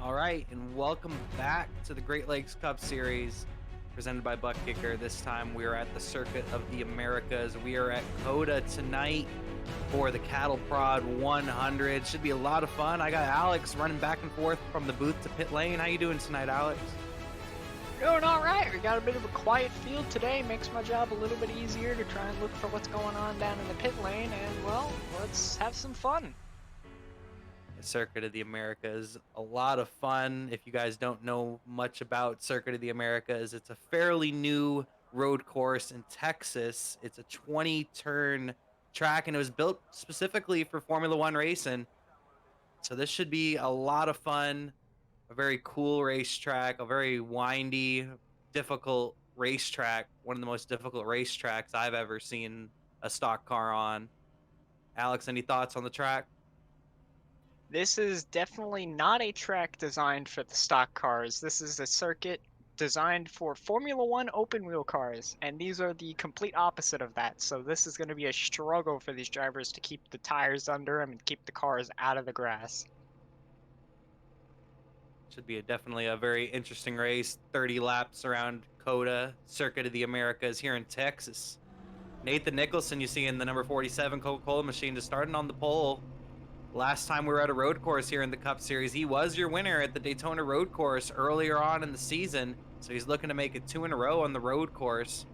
All right, and welcome back to the Great Lakes Cup Series presented by Buck Kicker. This time we are at the Circuit of the Americas. We are at COTA tonight for the Cattle Prod 100. Should be a lot of fun. I got Alex running back and forth from the booth to pit lane. How you doing tonight, Alex? Doing all right. We got a bit of a quiet field today. Makes my job a little bit easier to try and look for what's going on down in the pit lane. And, well, let's have some fun. The Circuit of the Americas, a lot of fun. If you guys don't know much about Circuit of the Americas, it's a fairly new road course in Texas. It's a 20-turn track, and it was built specifically for Formula One racing. So this should be a lot of fun. A very cool racetrack, a very windy, difficult racetrack. One of the most difficult racetracks I've ever seen a stock car on. Alex, any thoughts on the track? This is definitely not a track designed for the stock cars. This is a circuit designed for Formula One open wheel cars, and these are the complete opposite of that. So this is going to be a struggle for these drivers to keep the tires under them and keep the cars out of the grass. Should be definitely a very interesting race. 30 laps around COTA, Circuit of the Americas here in Texas. Nathan Nicholson, you see in the number 47 Coca-Cola machine, just starting on the pole. Last time we were at a road course here in the Cup Series, he was your winner at the Daytona road course earlier on in the season. So he's looking to make it 2 in a row on the road course.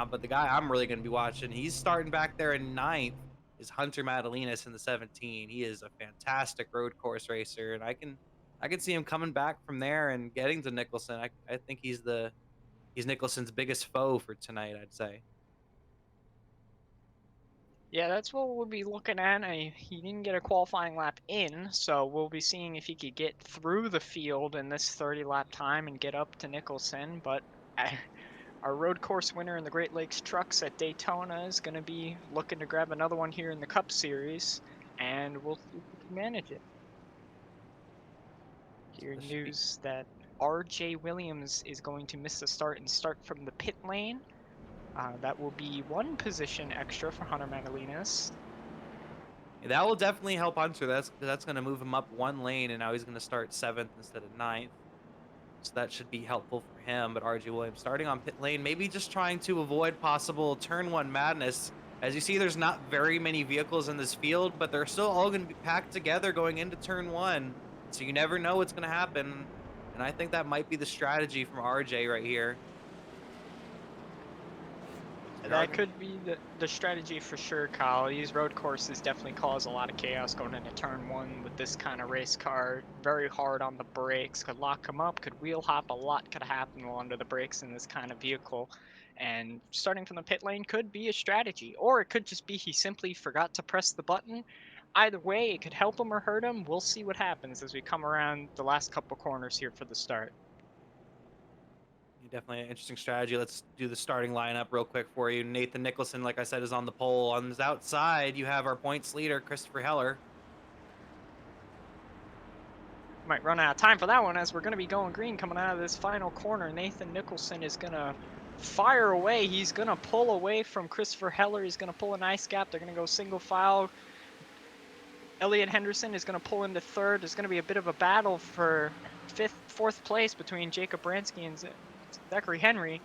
But the guy I'm really going to be watching, he's starting back there in 9th, is Hunter Madalinas in the 17. He is a fantastic road course racer, and I can see him coming back from there and getting to Nicholson. I think he's Nicholson's biggest foe for tonight, I'd say. Yeah, that's what we'll be looking at. He didn't get a qualifying lap in, so we'll be seeing if he could get through the field in this 30-lap time and get up to Nicholson. But our road course winner in the Great Lakes Trucks at Daytona is going to be looking to grab another one here in the Cup Series, and we'll see if we can manage it. Here news that R.J. Williams is going to miss the start and start from the pit lane. That will be 1 position extra for Hunter Madalinas. Yeah, that will definitely help Hunter. That's going to move him up 1 lane, and now he's going to start 7th instead of 9th. So that should be helpful for him. But RJ Williams starting on pit lane, maybe just trying to avoid possible turn 1 madness. As you see, there's not very many vehicles in this field, but they're still all going to be packed together going into turn 1. So you never know what's going to happen. And I think that might be the strategy from RJ right here. That could be the strategy for sure, Kyle. These road courses definitely cause a lot of chaos going into turn 1 with this kind of race car. Very hard on the brakes, could lock them up, could wheel hop. A lot could happen while under the brakes in this kind of vehicle. And starting from the pit lane could be a strategy, or it could just be he simply forgot to press the button. Either way, it could help him or hurt him. We'll see what happens as we come around the last couple corners here for the start. Definitely an interesting strategy. Let's do the starting lineup real quick for you. Nathan Nicholson, like I said, is on the pole. On his outside, you have our points leader, Christopher Heller. Might run out of time for that one as we're going to be going green coming out of this final corner. Nathan Nicholson is going to fire away. He's going to pull away from Christopher Heller. He's going to pull a nice gap. They're going to go single file. Elliot Henderson is going to pull into 3rd. There's going to be a bit of a battle for 4th place between Jacob Bransky and Zachary Henry.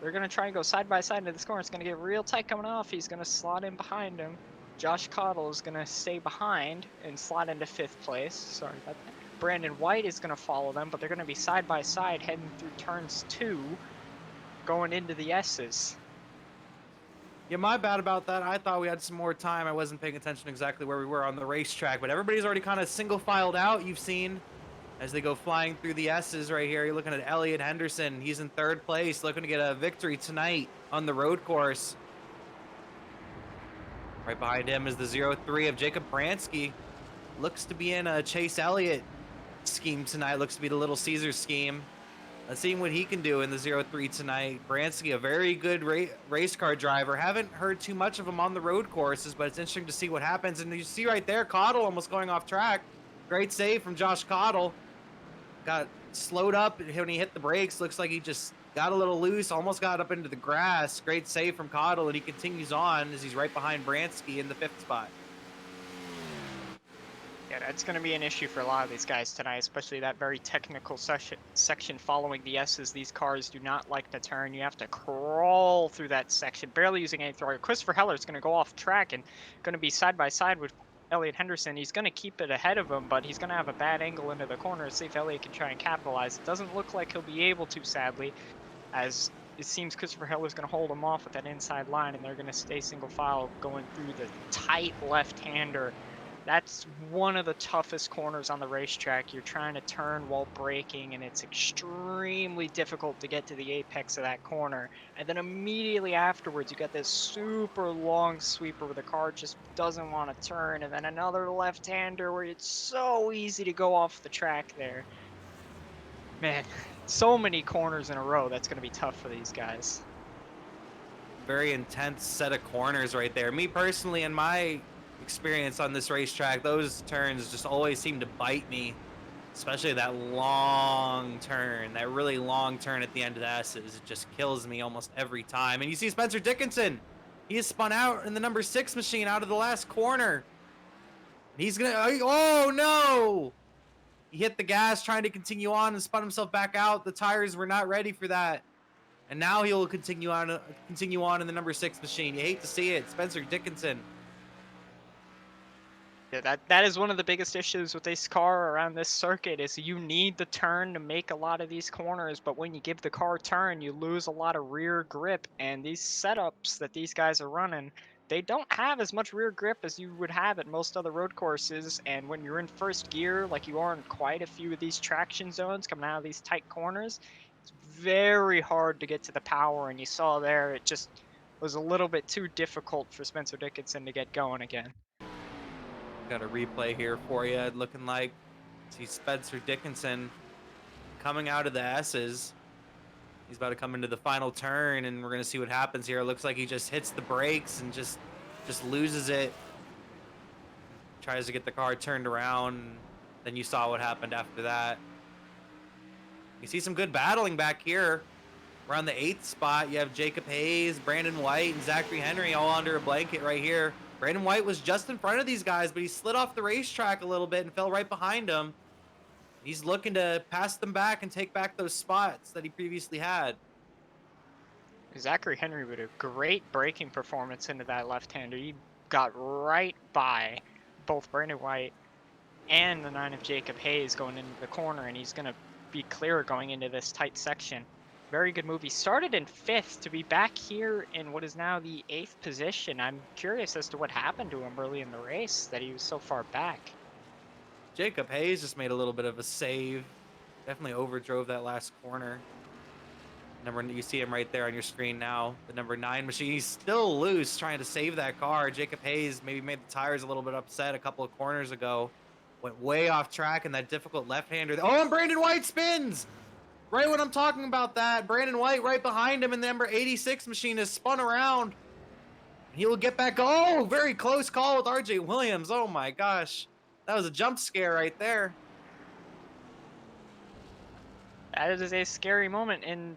They're going to try and go side by side into this corner. It's going to get real tight coming off. He's going to slot in behind him. Josh Cottle is going to stay behind and slot into 5th place. Sorry about that. Brandon White is going to follow them, but they're going to be side by side heading through turns 2, going into the S's. Yeah, my bad about that. I thought we had some more time. I wasn't paying attention exactly where we were on the racetrack, but everybody's already kind of single filed out. You've seen as they go flying through the S's right here. You're looking at Elliot Henderson. He's in 3rd place, looking to get a victory tonight on the road course. Right behind him is the 0-3 of Jacob Bransky. Looks to be in a Chase Elliott scheme tonight. Looks to be the Little Caesar scheme. Let's see what he can do in the 0-3 tonight. Bransky, a very good race car driver. Haven't heard too much of him on the road courses, but it's interesting to see what happens. And you see right there, Cottle almost going off track. Great save from Josh Cottle. Got slowed up when he hit the brakes. Looks like he just got a little loose, almost got up into the grass. Great save from Cottle, and he continues on as he's right behind Bransky in the 5th spot. Yeah, that's going to be an issue for a lot of these guys tonight, especially that very technical section following the S's. These cars do not like to turn. You have to crawl through that section, barely using any throttle. Christopher Heller is going to go off track and going to be side by side with Elliot Henderson. He's going to keep it ahead of him, but he's going to have a bad angle into the corner to see if Elliot can try and capitalize. It doesn't look like he'll be able to, sadly, as it seems Christopher Heller is going to hold him off with that inside line, and they're going to stay single file going through the tight left-hander. That's one of the toughest corners on the racetrack. You're trying to turn while braking, and it's extremely difficult to get to the apex of that corner. And then immediately afterwards, you got this super long sweeper where the car just doesn't want to turn, and then another left-hander where it's so easy to go off the track there. Man, so many corners in a row. That's going to be tough for these guys. Very intense set of corners right there. Me personally, in my experience on this racetrack, those turns just always seem to bite me, especially that long turn, that really long turn at the end of the S's. It just kills me almost every time. And you see Spencer Dickinson, he is spun out in the number 6 machine out of the last corner. He's gonna, oh no, he hit the gas trying to continue on and spun himself back out. The tires were not ready for that, and now he'll continue on in the number 6 machine. You hate to see it. Spencer Dickinson. Yeah, that is one of the biggest issues with this car around this circuit is you need the turn to make a lot of these corners, but when you give the car a turn, you lose a lot of rear grip, and these setups that these guys are running, they don't have as much rear grip as you would have at most other road courses, and when you're in first gear, like you are in quite a few of these traction zones coming out of these tight corners, it's very hard to get to the power, and you saw there it just was a little bit too difficult for Spencer Dickinson to get going again. Got a replay here for you, looking like see Spencer Dickinson coming out of the S's. He's about to come into the final turn, and we're gonna see what happens here. It looks like he just hits the brakes and just loses it. Tries to get the car turned around. Then you saw what happened after that. You see some good battling back here. Around the 8th spot, you have Jacob Hayes, Brandon White, and Zachary Henry all under a blanket right here. Brandon White was just in front of these guys, but he slid off the racetrack a little bit and fell right behind them. He's looking to pass them back and take back those spots that he previously had. Zachary Henry with a great braking performance into that left-hander. He got right by both Brandon White and the 9 of Jacob Hayes going into the corner, and he's going to be clear going into this tight section. Very good move. He started in 5th to be back here in what is now the 8th position. I'm curious as to what happened to him early in the race that he was so far back. Jacob Hayes just made a little bit of a save. Definitely overdrove that last corner. You see him right there on your screen now. The number 9 machine. He's still loose trying to save that car. Jacob Hayes maybe made the tires a little bit upset a couple of corners ago. Went way off track in that difficult left-hander. Oh, and Brandon White spins! Right when I'm talking about that, Brandon White right behind him in the number 86 machine is spun around. He will get back. Oh, very close call with RJ Williams. Oh my gosh. That was a jump scare right there. That is a scary moment in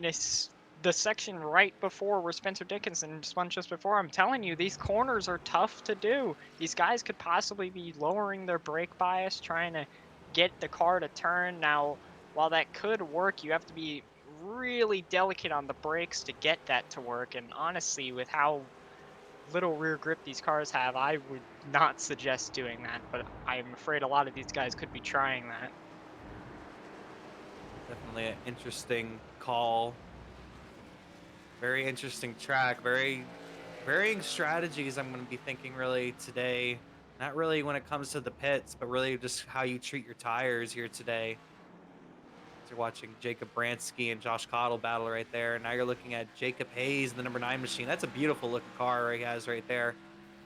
the section right before where Spencer Dickinson spun just before. I'm telling you, these corners are tough to do. These guys could possibly be lowering their brake bias, trying to get the car to turn. Now, while that could work, you have to be really delicate on the brakes to get that to work. And honestly, with how little rear grip these cars have, I would not suggest doing that. But I'm afraid a lot of these guys could be trying that. Definitely an interesting call. Very interesting track. Very varying strategies I'm going to be thinking really today. Not really when it comes to the pits, but really just how you treat your tires here today. You're watching Jacob Bransky and Josh Cottle battle right there. Now you're looking at Jacob Hayes, the number 9 machine. That's a beautiful looking car he has right there.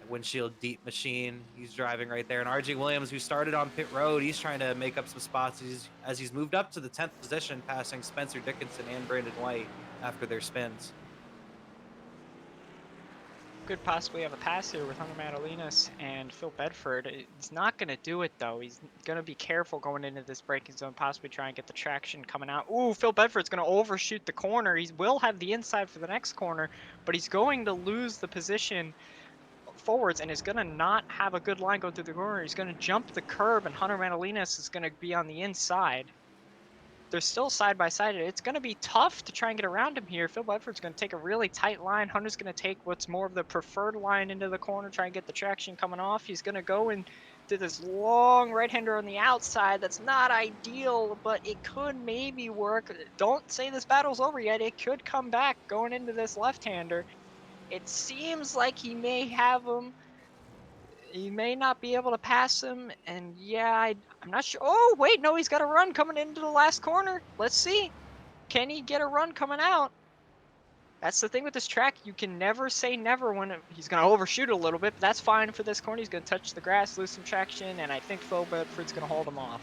That windshield deep machine he's driving right there. And RJ Williams, who started on pit road, he's trying to make up some spots as he's moved up to the 10th position, passing Spencer Dickinson and Brandon White after their spins. Could possibly have a pass here with Hunter Madalinas and Phil Bedford. He's not going to do it, though. He's going to be careful going into this braking zone, possibly try and get the traction coming out. Ooh, Phil Bedford's going to overshoot the corner. He will have the inside for the next corner, but he's going to lose the position forwards and is going to not have a good line go through the corner. He's going to jump the curb, and Hunter Madalinas is going to be on the inside. They're still side by side. It's going to be tough to try and get around him here. Phil Bedford's going to take a really tight line. Hunter's going to take what's more of the preferred line into the corner, try and get the traction coming off. He's going to go into this long right-hander on the outside. That's not ideal, but it could maybe work. Don't say this battle's over yet. It could come back going into this left-hander. It seems like he may have him. He may not be able to pass him, and yeah, I'm not sure. Oh, wait, no, he's got a run coming into the last corner. Let's see. Can he get a run coming out? That's the thing with this track. You can never say never when he's going to overshoot a little bit, but that's fine for this corner. He's going to touch the grass, lose some traction, and I think Phil Bedford's going to hold him off.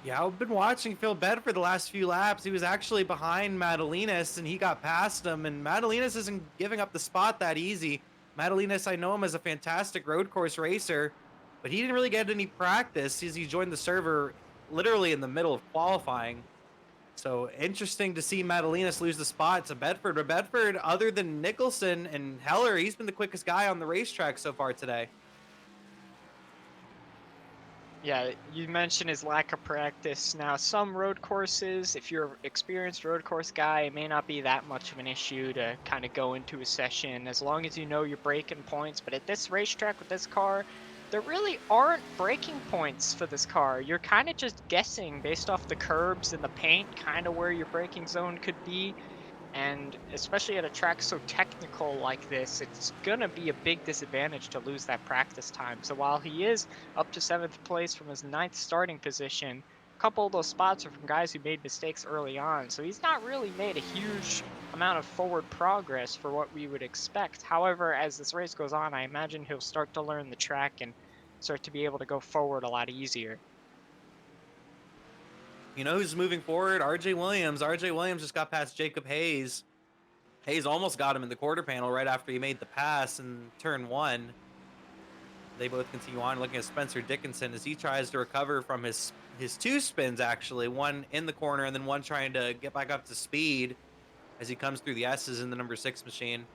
Yeah, I've been watching Phil Bedford the last few laps. He was actually behind Madalinas, and he got past him, and Madalinas isn't giving up the spot that easy. Madalinas, I know him as a fantastic road course racer, but he didn't really get any practice as he joined the server literally in the middle of qualifying. So interesting to see Madalinas lose the spot to Bedford. But Bedford, other than Nicholson and Heller, he's been the quickest guy on the racetrack so far today. Yeah, you mentioned his lack of practice. Now, some road courses, if you're an experienced road course guy, it may not be that much of an issue to kind of go into a session as long as you know your braking points. But at this racetrack with this car, there really aren't braking points for this car. You're kind of just guessing based off the curbs and the paint, kind of where your braking zone could be. And especially at a track so technical like this, it's going to be a big disadvantage to lose that practice time. So while he is up to 7th place from his 9th starting position, a couple of those spots are from guys who made mistakes early on. So he's not really made a huge amount of forward progress for what we would expect. However, as this race goes on, I imagine he'll start to learn the track and start to be able to go forward a lot easier. You know who's moving forward? RJ Williams. RJ Williams just got past Jacob Hayes. Hayes almost got him in the quarter panel right after he made the pass in turn 1. They both continue on. Looking at Spencer Dickinson as he tries to recover from his 2 spins, actually. One in the corner and then one trying to get back up to speed as he comes through the S's in the number 6 machine.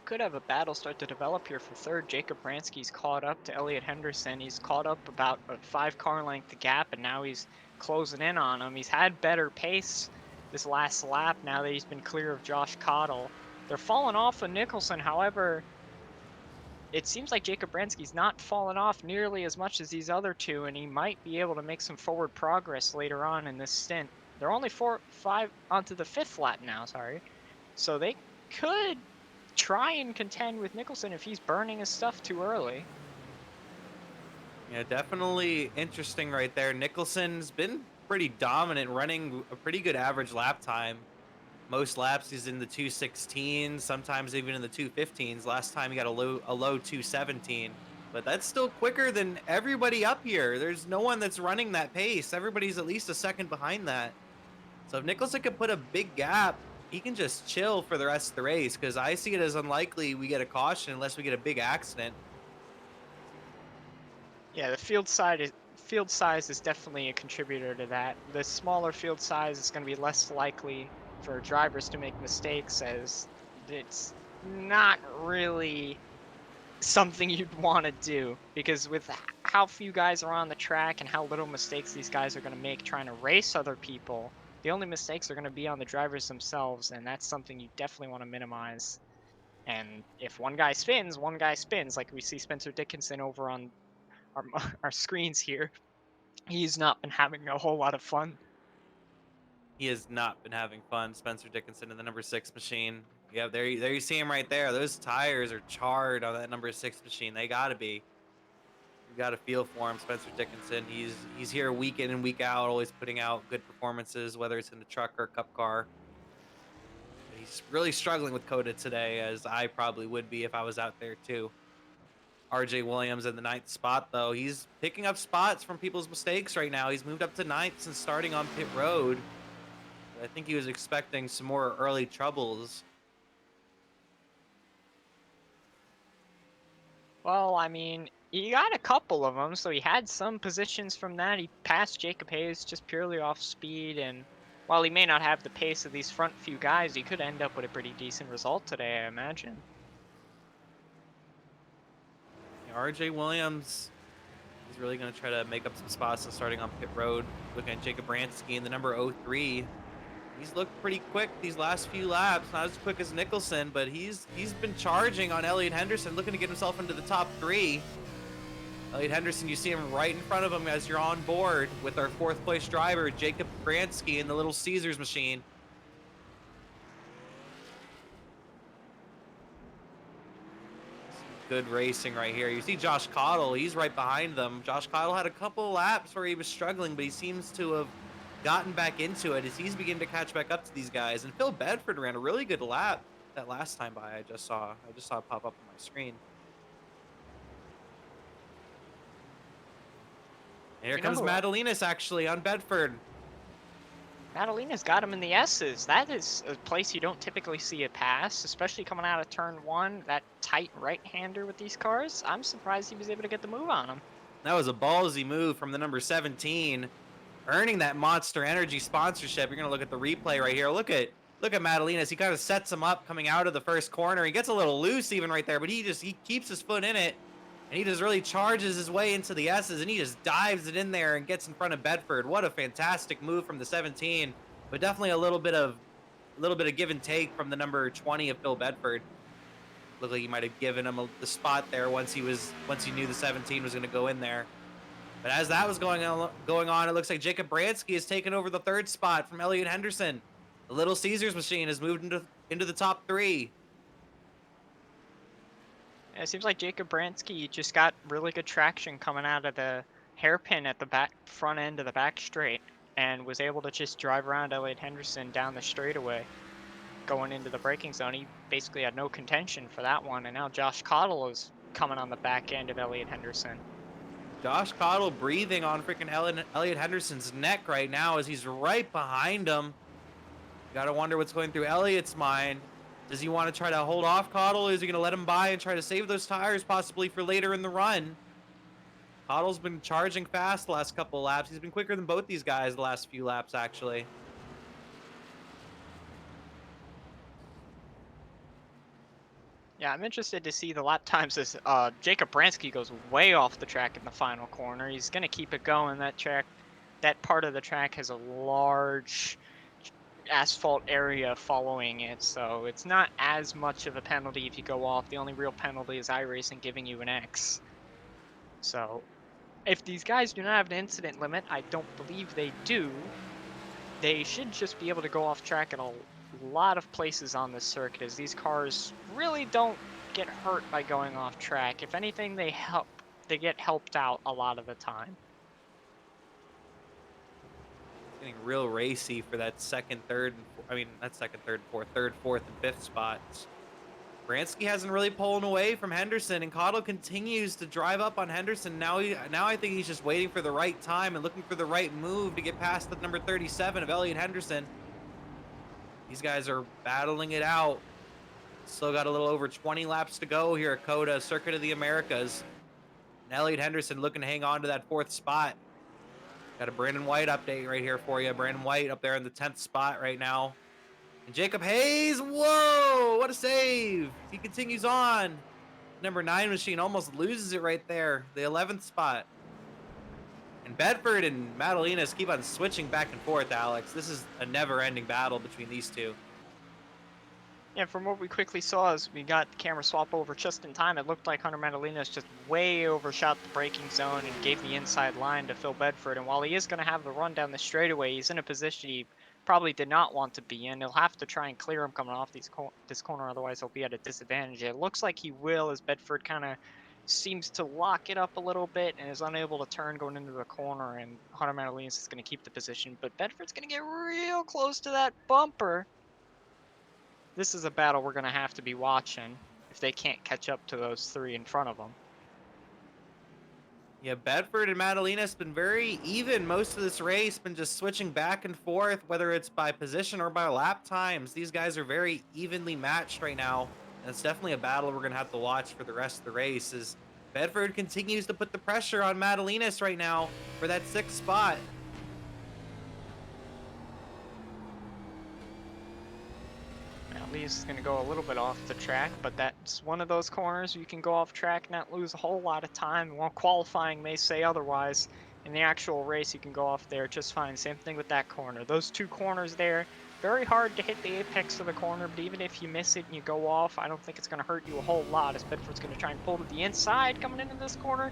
Could have a battle start to develop here for third. Jacob Bransky's caught up to Elliot Henderson. He's caught up about a 5-car length gap, and now he's closing in on him. He's had better pace this last lap now that he's been clear of Josh Cottle. They're falling off of Nicholson. However, it seems like Jacob Bransky's not fallen off nearly as much as these other two, and he might be able to make some forward progress later on in this stint. They're only 5 onto the 5th lap now, so they could try and contend with Nicholson if he's burning his stuff too early. Yeah, definitely interesting right there. Nicholson's been pretty dominant, running a pretty good average lap time. Most laps he's in the 2:16, sometimes even in the 2:15s. Last time he got a low 2:17, but that's still quicker than everybody up here. There's no one that's running that pace. Everybody's at least a second behind that. So if Nicholson could put a big gap, he can just chill for the rest of the race, because I see it as unlikely we get a caution unless we get a big accident. Yeah, the field size is definitely a contributor to that. The smaller field size is going to be less likely for drivers to make mistakes, as it's not really something you'd want to do, because with how few guys are on the track and how little mistakes these guys are going to make trying to race other people, the only mistakes are going to be on the drivers themselves, and that's something you definitely want to minimize. And if one guy spins, like we see Spencer Dickinson over on our screens here. He's not been having a whole lot of fun. He has not been having fun. Spencer Dickinson in the number 6 machine. Yeah, there you see him right there. Those tires are charred on that number 6 machine. They gotta be. You got to feel for him, Spencer Dickinson. He's here week in and week out, always putting out good performances, whether it's in the truck or cup car. He's really struggling with COTA today, as I probably would be if I was out there too. RJ Williams in the 9th spot, though. He's picking up spots from people's mistakes right now. He's moved up to 9th since starting on pit road. I think he was expecting some more early troubles. Well, I mean, he got a couple of them, so he had some positions from that. He passed Jacob Hayes just purely off speed, and while he may not have the pace of these front few guys, he could end up with a pretty decent result today, I imagine. Yeah, RJ Williams, he's really going to try to make up some spots and starting on pit road. Looking at Jacob Bransky in the number 03. He's looked pretty quick these last few laps. Not as quick as Nicholson, but he's been charging on Elliot Henderson, looking to get himself into the top 3. Elliot Henderson, you see him right in front of him as you're on board with our 4th place driver, Jacob Bransky, in the Little Caesars machine. Good racing right here. You see Josh Cottle, he's right behind them. Josh Cottle had a couple of laps where he was struggling, but he seems to have gotten back into it as he's beginning to catch back up to these guys. And Phil Bedford ran a really good lap that last time by. I just saw it pop up on my screen. And here comes Madalinas actually on Bedford. Madalina's got him in the S's. That is a place you don't typically see it pass, especially coming out of turn 1, that tight right-hander with these cars. I'm surprised he was able to get the move on him. That was a ballsy move from the number 17, earning that Monster Energy sponsorship. You're going to look at the replay right here. Look at Madalinas. He kind of sets him up coming out of the first corner. He gets a little loose even right there, but he keeps his foot in it. And he just really charges his way into the S's, and he just dives it in there and gets in front of Bedford. What a fantastic move from the 17, but definitely a little bit of give and take from the number 20 of Phil Bedford. Looked like he might have given him the spot there once he knew the 17 was going to go in there. But as that was going on, it looks like Jacob Bransky has taken over the 3rd spot from Elliot Henderson. The Little Caesars machine has moved into the top 3. It seems like Jacob Bransky just got really good traction coming out of the hairpin at the front end of the back straight and was able to just drive around Elliot Henderson down the straightaway going into the braking zone. He basically had no contention for that one, and now Josh Cottle is coming on the back end of Elliot Henderson. Josh Cottle breathing on freaking Elliot Henderson's neck right now as he's right behind him. Gotta wonder what's going through Elliot's mind. Does he want to try to hold off Cottle? Is he going to let him by and try to save those tires possibly for later in the run? Cottle's been charging fast the last couple of laps. He's been quicker than both these guys the last few laps, actually. Yeah, I'm interested to see the lap times as Jacob Bransky goes way off the track in the final corner. He's going to keep it going. That part of the track has a large asphalt area following it, so it's not as much of a penalty if you go off. The only real penalty is iRacing giving you an X. So if these guys do not have an incident limit, I don't believe they do, they should just be able to go off track at a lot of places on this circuit, as these cars really don't get hurt by going off track. If anything, they get helped out a lot of the time. Getting real racy for that third, fourth, and 5th spots. Bransky hasn't really pulled away from Henderson, and Cottle continues to drive up on Henderson. Now I think he's just waiting for the right time and looking for the right move to get past the number 37 of Elliot Henderson. These guys are battling it out. Still got a little over 20 laps to go here at COTA, Circuit of the Americas. And Elliot Henderson looking to hang on to that 4th spot. Got a Brandon White update right here for you. Brandon White up there in the 10th spot right now. And Jacob Hayes, whoa, what a save. He continues on. Number 9 machine almost loses it right there. The 11th spot. And Bedford and Madalinas keep on switching back and forth, Alex. This is a never-ending battle between these two. Yeah, from what we quickly saw as we got the camera swap over just in time, it looked like Hunter Madalinas just way overshot the braking zone and gave the inside line to Phil Bedford. And while he is going to have the run down the straightaway, he's in a position he probably did not want to be in. He'll have to try and clear him coming off this corner, otherwise he'll be at a disadvantage. It looks like he will, as Bedford kind of seems to lock it up a little bit and is unable to turn going into the corner, and Hunter Madalinas is going to keep the position, but Bedford's going to get real close to that bumper. This is a battle we're going to have to be watching if they can't catch up to those 3 in front of them. Yeah, Bedford and Madalinas been very even most of this race, been just switching back and forth, whether it's by position or by lap times. These guys are very evenly matched right now, and it's definitely a battle we're going to have to watch for the rest of the race, as Bedford continues to put the pressure on Madalinas right now for that 6th spot. at least going to go a little bit off the track, but that's one of those corners where you can go off track, not lose a whole lot of time. While qualifying may say otherwise, in the actual race you can go off there just fine. Same thing with that corner. Those two corners there, very hard to hit the apex of the corner, but even if you miss it and you go off, I don't think it's going to hurt you a whole lot, as Bedford's going to try and pull to the inside coming into this corner.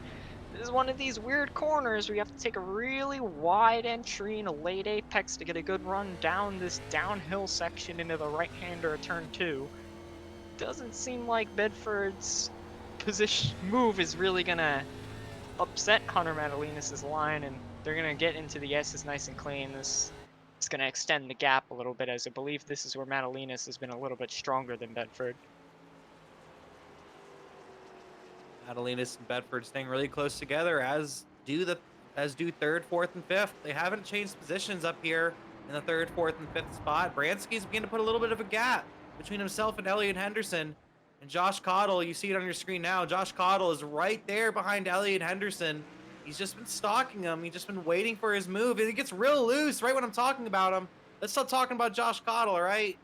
This is one of these weird corners where you have to take a really wide entry and a late apex to get a good run down this downhill section into the right-hander of turn 2. Doesn't seem like Bedford's position move is really gonna upset Hunter Madalinas' line, and they're gonna get into the S's nice and clean. This is gonna extend the gap a little bit, as I believe this is where Madalinas has been a little bit stronger than Bedford. Madalinas and Bedford staying really close together, as do third, fourth, and fifth. They haven't changed positions up here in the third, fourth, and fifth spot. Bransky's beginning to put a little bit of a gap between himself and Elliot Henderson. And Josh Cottle, you see it on your screen now. Josh Cottle is right there behind Elliot Henderson. He's just been stalking him. He's just been waiting for his move. He gets real loose right when I'm talking about him. Let's stop talking about Josh Cottle, all right?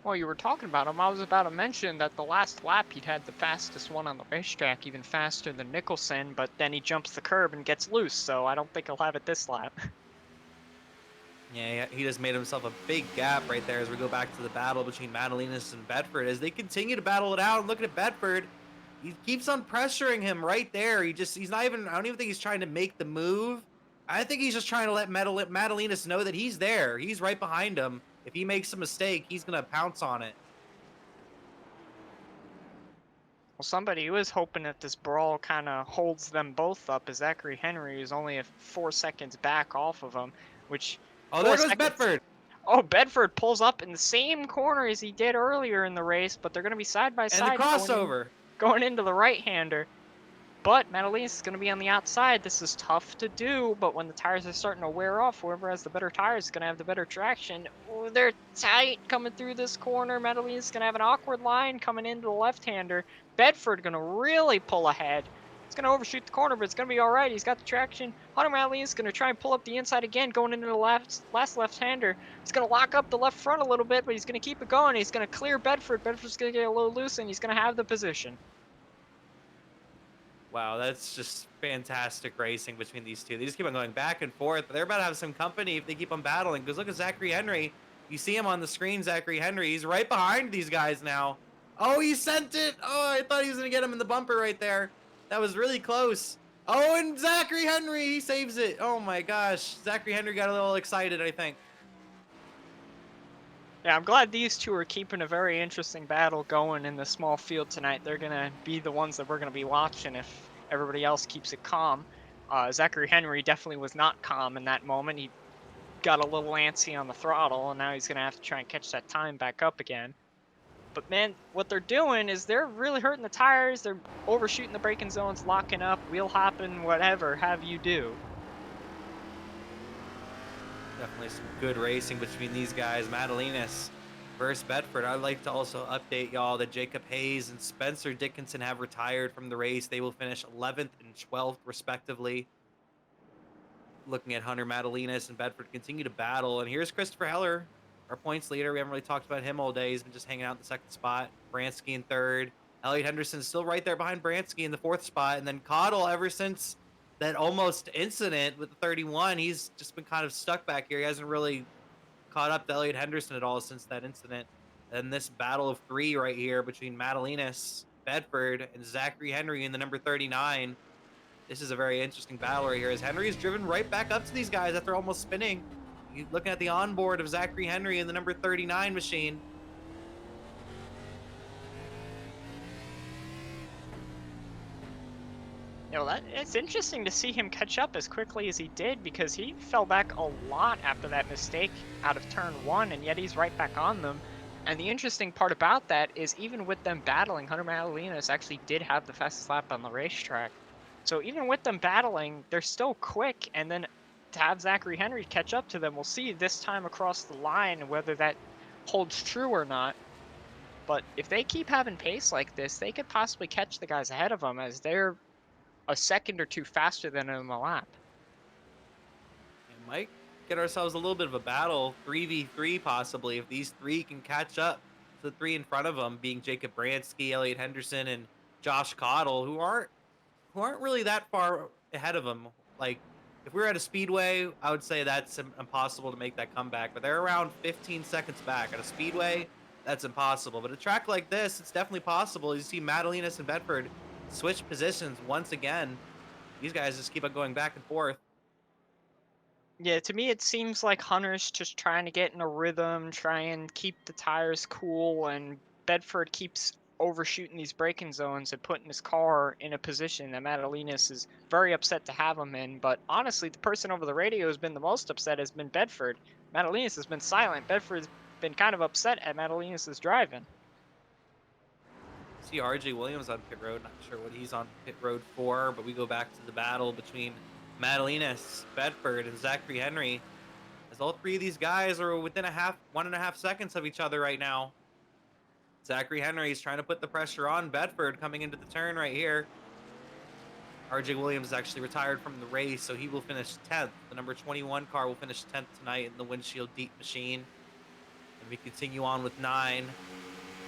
Well, you were talking about him. I was about to mention that the last lap he'd had the fastest one on the racetrack, even faster than Nicholson, but then he jumps the curb and gets loose, so I don't think he'll have it this lap. Yeah, he just made himself a big gap right there as we go back to the battle between Madalinas and Bedford. As they continue to battle it out, and looking at Bedford, he keeps on pressuring him right there. He's not even, I don't even think he's trying to make the move. I think he's just trying to let Madalinas know that he's there. He's right behind him. If he makes a mistake, he's going to pounce on it. Well, somebody who is hoping that this brawl kind of holds them both up is Zachary Henry, who's only 4 seconds back off of him, which... Oh, there goes Bedford. Oh, Bedford pulls up in the same corner as he did earlier in the race, but they're going to be side by side. And the crossover. Going into the right-hander. But Madalinas is going to be on the outside. This is tough to do, but when the tires are starting to wear off, whoever has the better tires is going to have the better traction. Oh, they're tight coming through this corner. Madalinas is going to have an awkward line coming into the left-hander. Bedford going to really pull ahead. It's going to overshoot the corner, but it's going to be all right. He's got the traction. Hunter Madalinas is going to try and pull up the inside again, going into the last left-hander. He's going to lock up the left front a little bit, but he's going to keep it going. He's going to clear Bedford. Bedford's going to get a little loose, and he's going to have the position. Wow, that's just fantastic racing between these two. They just keep on going back and forth, but they're about to have some company if they keep on battling. Because look at Zachary Henry. You see him on the screen, Zachary Henry. He's right behind these guys now. Oh, he sent it. Oh, I thought he was going to get him in the bumper right there. That was really close. Oh, and Zachary Henry, he saves it. Oh my gosh. Zachary Henry got a little excited, I think. Yeah, I'm glad these two are keeping a very interesting battle going in the small field tonight. They're going to be the ones that we're going to be watching if everybody else keeps it calm. Zachary Henry definitely was not calm in that moment. He got a little antsy on the throttle, and now he's going to have to try and catch that time back up again. But man, what they're doing is they're really hurting the tires. They're overshooting the braking zones, locking up, wheel hopping, whatever have you do. Definitely some good racing between these guys. Madalinas versus Bedford. I'd like to also update y'all that Jacob Hayes and Spencer Dickinson have retired from the race. They will finish 11th and 12th respectively. Looking at Hunter Madalinas and Bedford continue to battle. And here's Christopher Heller, our points leader. We haven't really talked about him all day. He's been just hanging out in the second spot. Bransky in third. Elliot Henderson still right there behind Bransky in the fourth spot. And then Cottle, ever since that almost incident with the 31, he's just been kind of stuck back here. He hasn't really caught up to Elliot Henderson at all since that incident. And this battle of three right here between Madalinas, Bedford, and Zachary Henry in the number 39. This is a very interesting battle right here, as Henry is driven right back up to these guys after almost spinning. You're looking at the onboard of Zachary Henry in the number 39 machine. You know, it's interesting to see him catch up as quickly as he did, because he fell back a lot after that mistake out of turn 1, and yet he's right back on them. And the interesting part about that is, even with them battling, Hunter Madalinas actually did have the fastest lap on the racetrack. So even with them battling, they're still quick, and then to have Zachary Henry catch up to them, we'll see this time across the line whether that holds true or not. But if they keep having pace like this, they could possibly catch the guys ahead of them, as they're a second or two faster than in the lap. And Mike, get ourselves a little bit of a battle, 3v3 possibly, if these three can catch up to the three in front of them, being Jacob Bransky, Elliot Henderson, and Josh Cottle, who aren't really that far ahead of them. Like, if we were at a speedway, I would say that's impossible to make that comeback. But they're around 15 seconds back. At a speedway, that's impossible. But a track like this, it's definitely possible. You see Madalinas and Bedford switch positions once again. These guys just keep on going back and forth. Yeah, to me it seems like Hunter's just trying to get in a rhythm, try and keep the tires cool, and Bedford keeps overshooting these braking zones and putting his car in a position that Madalinas is very upset to have him in. But honestly, the person over the radio who's been the most upset has been Bedford. Madalinas has been silent. Bedford's been kind of upset at Madalinas' driving. See RJ Williams on pit road. Not sure what he's on pit road for, but we go back to the battle between Madalinas, Bedford, and Zachary Henry. As all three of these guys are within 1.5 seconds of each other right now. Zachary Henry is trying to put the pressure on Bedford coming into the turn right here. RJ Williams is actually retired from the race, so he will finish 10th. The number 21 car will finish 10th tonight in the windshield deep machine. And we continue on with 9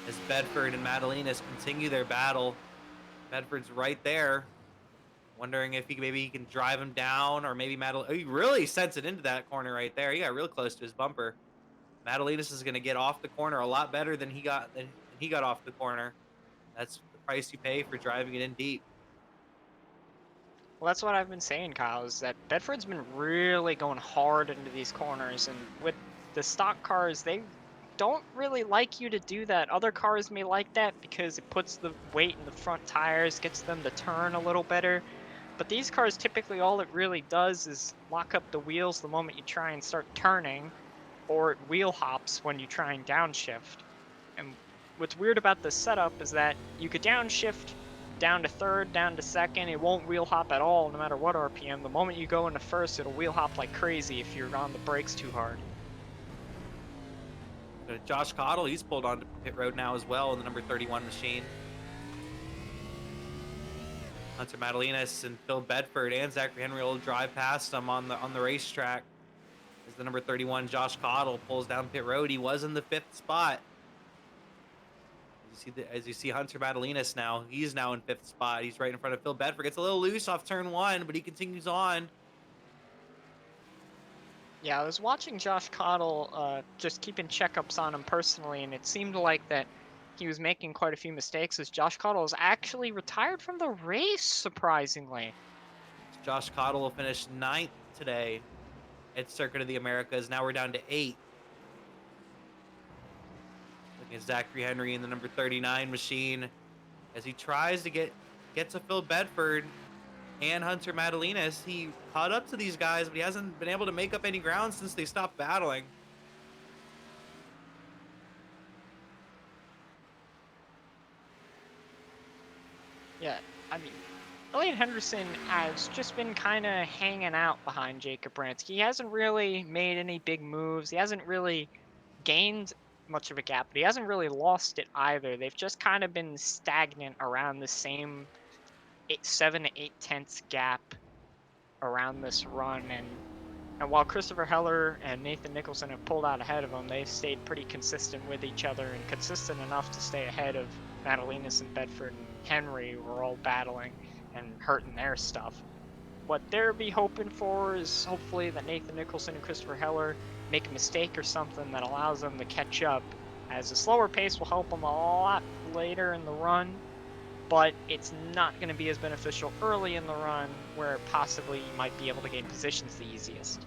as Bedford and Madalinas continue their battle. Bedford's right there, wondering if maybe he can drive him down, or maybe he really sends it into that corner right there. He got real close to his bumper. Madalinas is going to get off the corner a lot better than he got off the corner. That's the price you pay for driving it in deep. Well, that's what I've been saying, Kyle, is that Bedford's been really going hard into these corners, and with the stock cars, they don't really like you to do that. Other cars may like that because it puts the weight in the front tires, gets them to turn a little better. But these cars, typically all it really does is lock up the wheels the moment you try and start turning, or it wheel hops when you try and downshift. And what's weird about this setup is that you could downshift down to third, down to second. It won't wheel hop at all, no matter what RPM. The moment you go into first, it'll wheel hop like crazy if you're on the brakes too hard. Josh Cottle, he's pulled onto pit road now as well in the number 31 machine. Hunter Madalinas and Phil Bedford and Zachary Henry will drive past him on the racetrack as the number 31 Josh Cottle pulls down pit road. He was in the 5th spot. As you see Hunter Madalinas now, he's now in 5th spot. He's right in front of Phil Bedford. Gets a little loose off turn 1, but he continues on. Yeah, I was watching Josh Cottle, just keeping checkups on him personally, and it seemed like that he was making quite a few mistakes as Josh Cottle is actually retired from the race, surprisingly. Josh Cottle will finish 9th today at Circuit of the Americas. Now we're down to 8. Looking at Zachary Henry in the number 39 machine as he tries to get to Phil Bedford and Hunter Madalinas. He caught up to these guys, but he hasn't been able to make up any ground since they stopped battling. Yeah, I mean, Elliot Henderson has just been kind of hanging out behind Jacob Bransky. He hasn't really made any big moves. He hasn't really gained much of a gap, but he hasn't really lost it either. They've just kind of been stagnant around the same 7 to 8 tenths gap around this run. And while Christopher Heller and Nathan Nicholson have pulled out ahead of him, they've stayed pretty consistent with each other and consistent enough to stay ahead of Madalinas and Bedford and Henry, who are all battling and hurting their stuff. What they'll be hoping for is hopefully that Nathan Nicholson and Christopher Heller make a mistake or something that allows them to catch up, as a slower pace will help them a lot later in the run, but it's not going to be as beneficial early in the run where possibly you might be able to gain positions the easiest.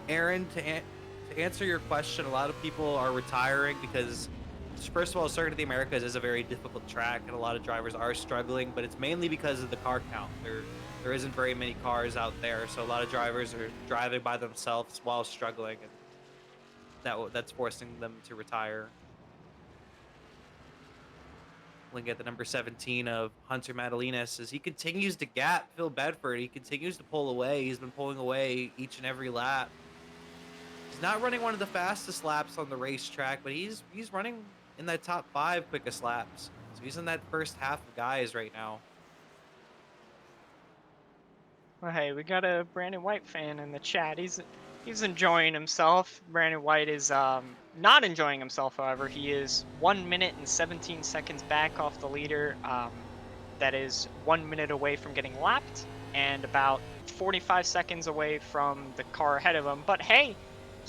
Aaron, to answer your question, a lot of people are retiring because, first of all, Circuit of the Americas is a very difficult track, and a lot of drivers are struggling, but it's mainly because of the car count. There isn't very many cars out there, so a lot of drivers are driving by themselves while struggling, and that's forcing them to retire. Looking at the number 17 of Hunter Madalinas as he continues to gap Phil Bedford. He continues to pull away. He's been pulling away each and every lap. He's not running one of the fastest laps on the racetrack, but he's running in that top 5 quickest laps. So he's in that first half of guys right now. Well, hey, we got a Brandon White fan in the chat. He's enjoying himself. Brandon White is not enjoying himself, however. He is 1 minute and 17 seconds back off the leader. That is 1 minute away from getting lapped and about 45 seconds away from the car ahead of him. But hey,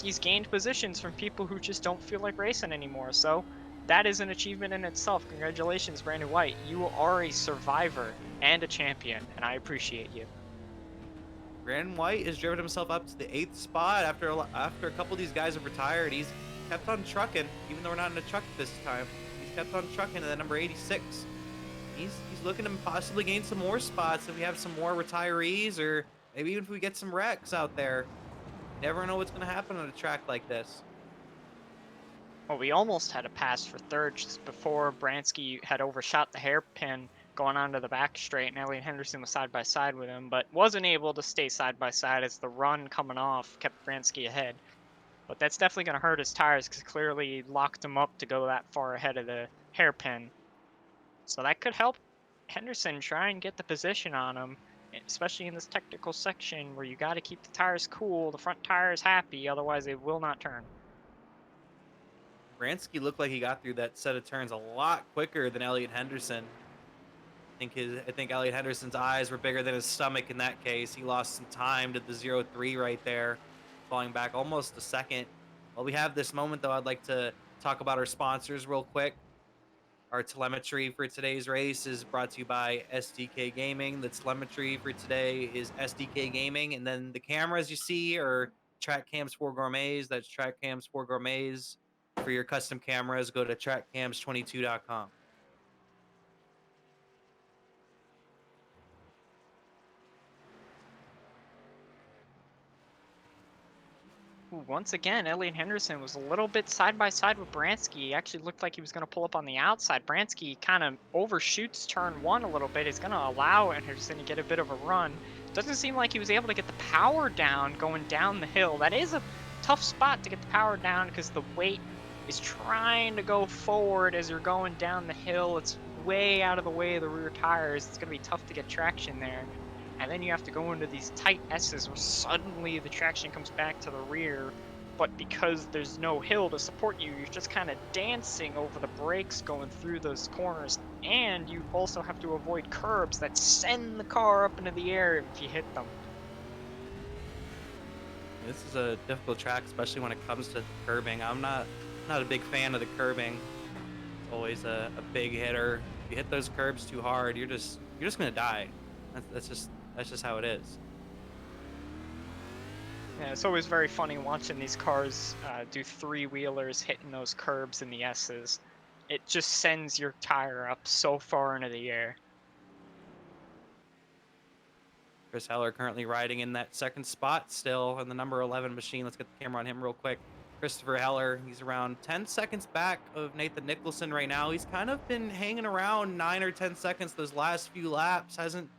he's gained positions from people who just don't feel like racing anymore. So that is an achievement in itself. Congratulations, Brandon White. You are a survivor and a champion, and I appreciate you. Brandon White has driven himself up to the 8th spot after a couple of these guys have retired. He's kept on trucking, even though we're not in a truck this time. He's kept on trucking to that number 86. He's looking to possibly gain some more spots if we have some more retirees, or maybe even if we get some wrecks out there. You never know what's going to happen on a track like this. Well, we almost had a pass for third just before Bransky had overshot the hairpin going onto the back straight, and Elliot Henderson was side by side with him, but wasn't able to stay side by side as the run coming off kept Bransky ahead. But that's definitely going to hurt his tires because clearly he locked him up to go that far ahead of the hairpin. So that could help Henderson try and get the position on him, especially in this technical section where you got to keep the tires cool, the front tires happy, otherwise they will not turn. Bransky looked like he got through that set of turns a lot quicker than Elliot Henderson. I think Elliot Henderson's eyes were bigger than his stomach in that case. He lost some time to the 0-3 right there, falling back almost a second. While we have this moment, though, I'd like to talk about our sponsors real quick. Our telemetry for today's race is brought to you by SDK Gaming. The telemetry for today is SDK Gaming, and then the cameras you see are Track Cams for Gourmets. That's Track Cams for Gourmets. For your custom cameras, go to trackcams22.com. Once again, Elliot Henderson was a little bit side by side with Bransky. He actually looked like he was going to pull up on the outside. Bransky kind of overshoots turn one a little bit. He's going to allow Henderson to get a bit of a run. Doesn't seem like he was able to get the power down going down the hill. That is a tough spot to get the power down because the weight is trying to go forward as you're going down the hill. It's way out of the way of the rear tires. It's going to be tough to get traction there. And then you have to go into these tight S's where suddenly the traction comes back to the rear, but because there's no hill to support you, you're just kind of dancing over the brakes going through those corners, and you also have to avoid curbs that send the car up into the air if you hit them. This is a difficult track, especially when it comes to curbing. I'm not a big fan of the curbing. It's always a big hitter. If you hit those curbs too hard, you're just gonna die. That's just how it is. Yeah, it's always very funny watching these cars do three-wheelers hitting those curbs in the S's. It just sends your tire up so far into the air. Chris Heller currently riding in that second spot still in the number 11 machine. Let's get the camera on him real quick. Christopher Heller, he's around 10 seconds back of Nathan Nicholson right now. He's kind of been hanging around 9 or 10 seconds those last few laps. Hasn't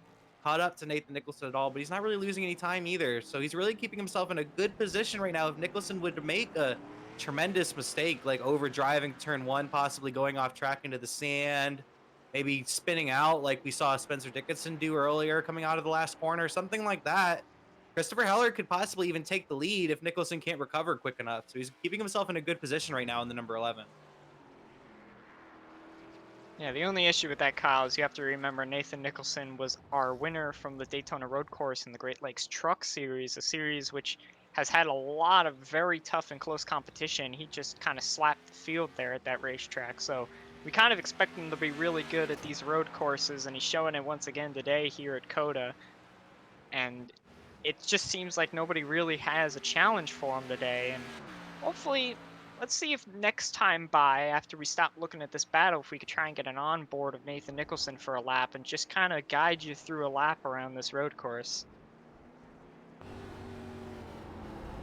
caught up to Nathan Nicholson at all, but he's not really losing any time either. So he's really keeping himself in a good position right now. If Nicholson would make a tremendous mistake, like over driving turn one, possibly going off track into the sand, maybe spinning out like we saw Spencer Dickinson do earlier coming out of the last corner, something like that, Christopher Heller could possibly even take the lead if Nicholson can't recover quick enough. So he's keeping himself in a good position right now in the number 11. Yeah, the only issue with that, Kyle, is you have to remember Nathan Nicholson was our winner from the Daytona Road Course in the Great Lakes Truck Series, a series which has had a lot of very tough and close competition. He just kind of slapped the field there at that racetrack. So we kind of expect him to be really good at these road courses, and he's showing it once again today here at COTA. And it just seems like nobody really has a challenge for him today. And hopefully, let's see if next time by, after we stop looking at this battle, if we could try and get an onboard of Nathan Nicholson for a lap and just kind of guide you through a lap around this road course.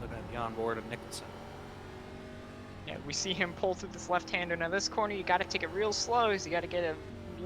Looking at the onboard of Nicholson. Yeah, we see him pull through this left-hander. Now this corner, you got to take it real slow. You got to get a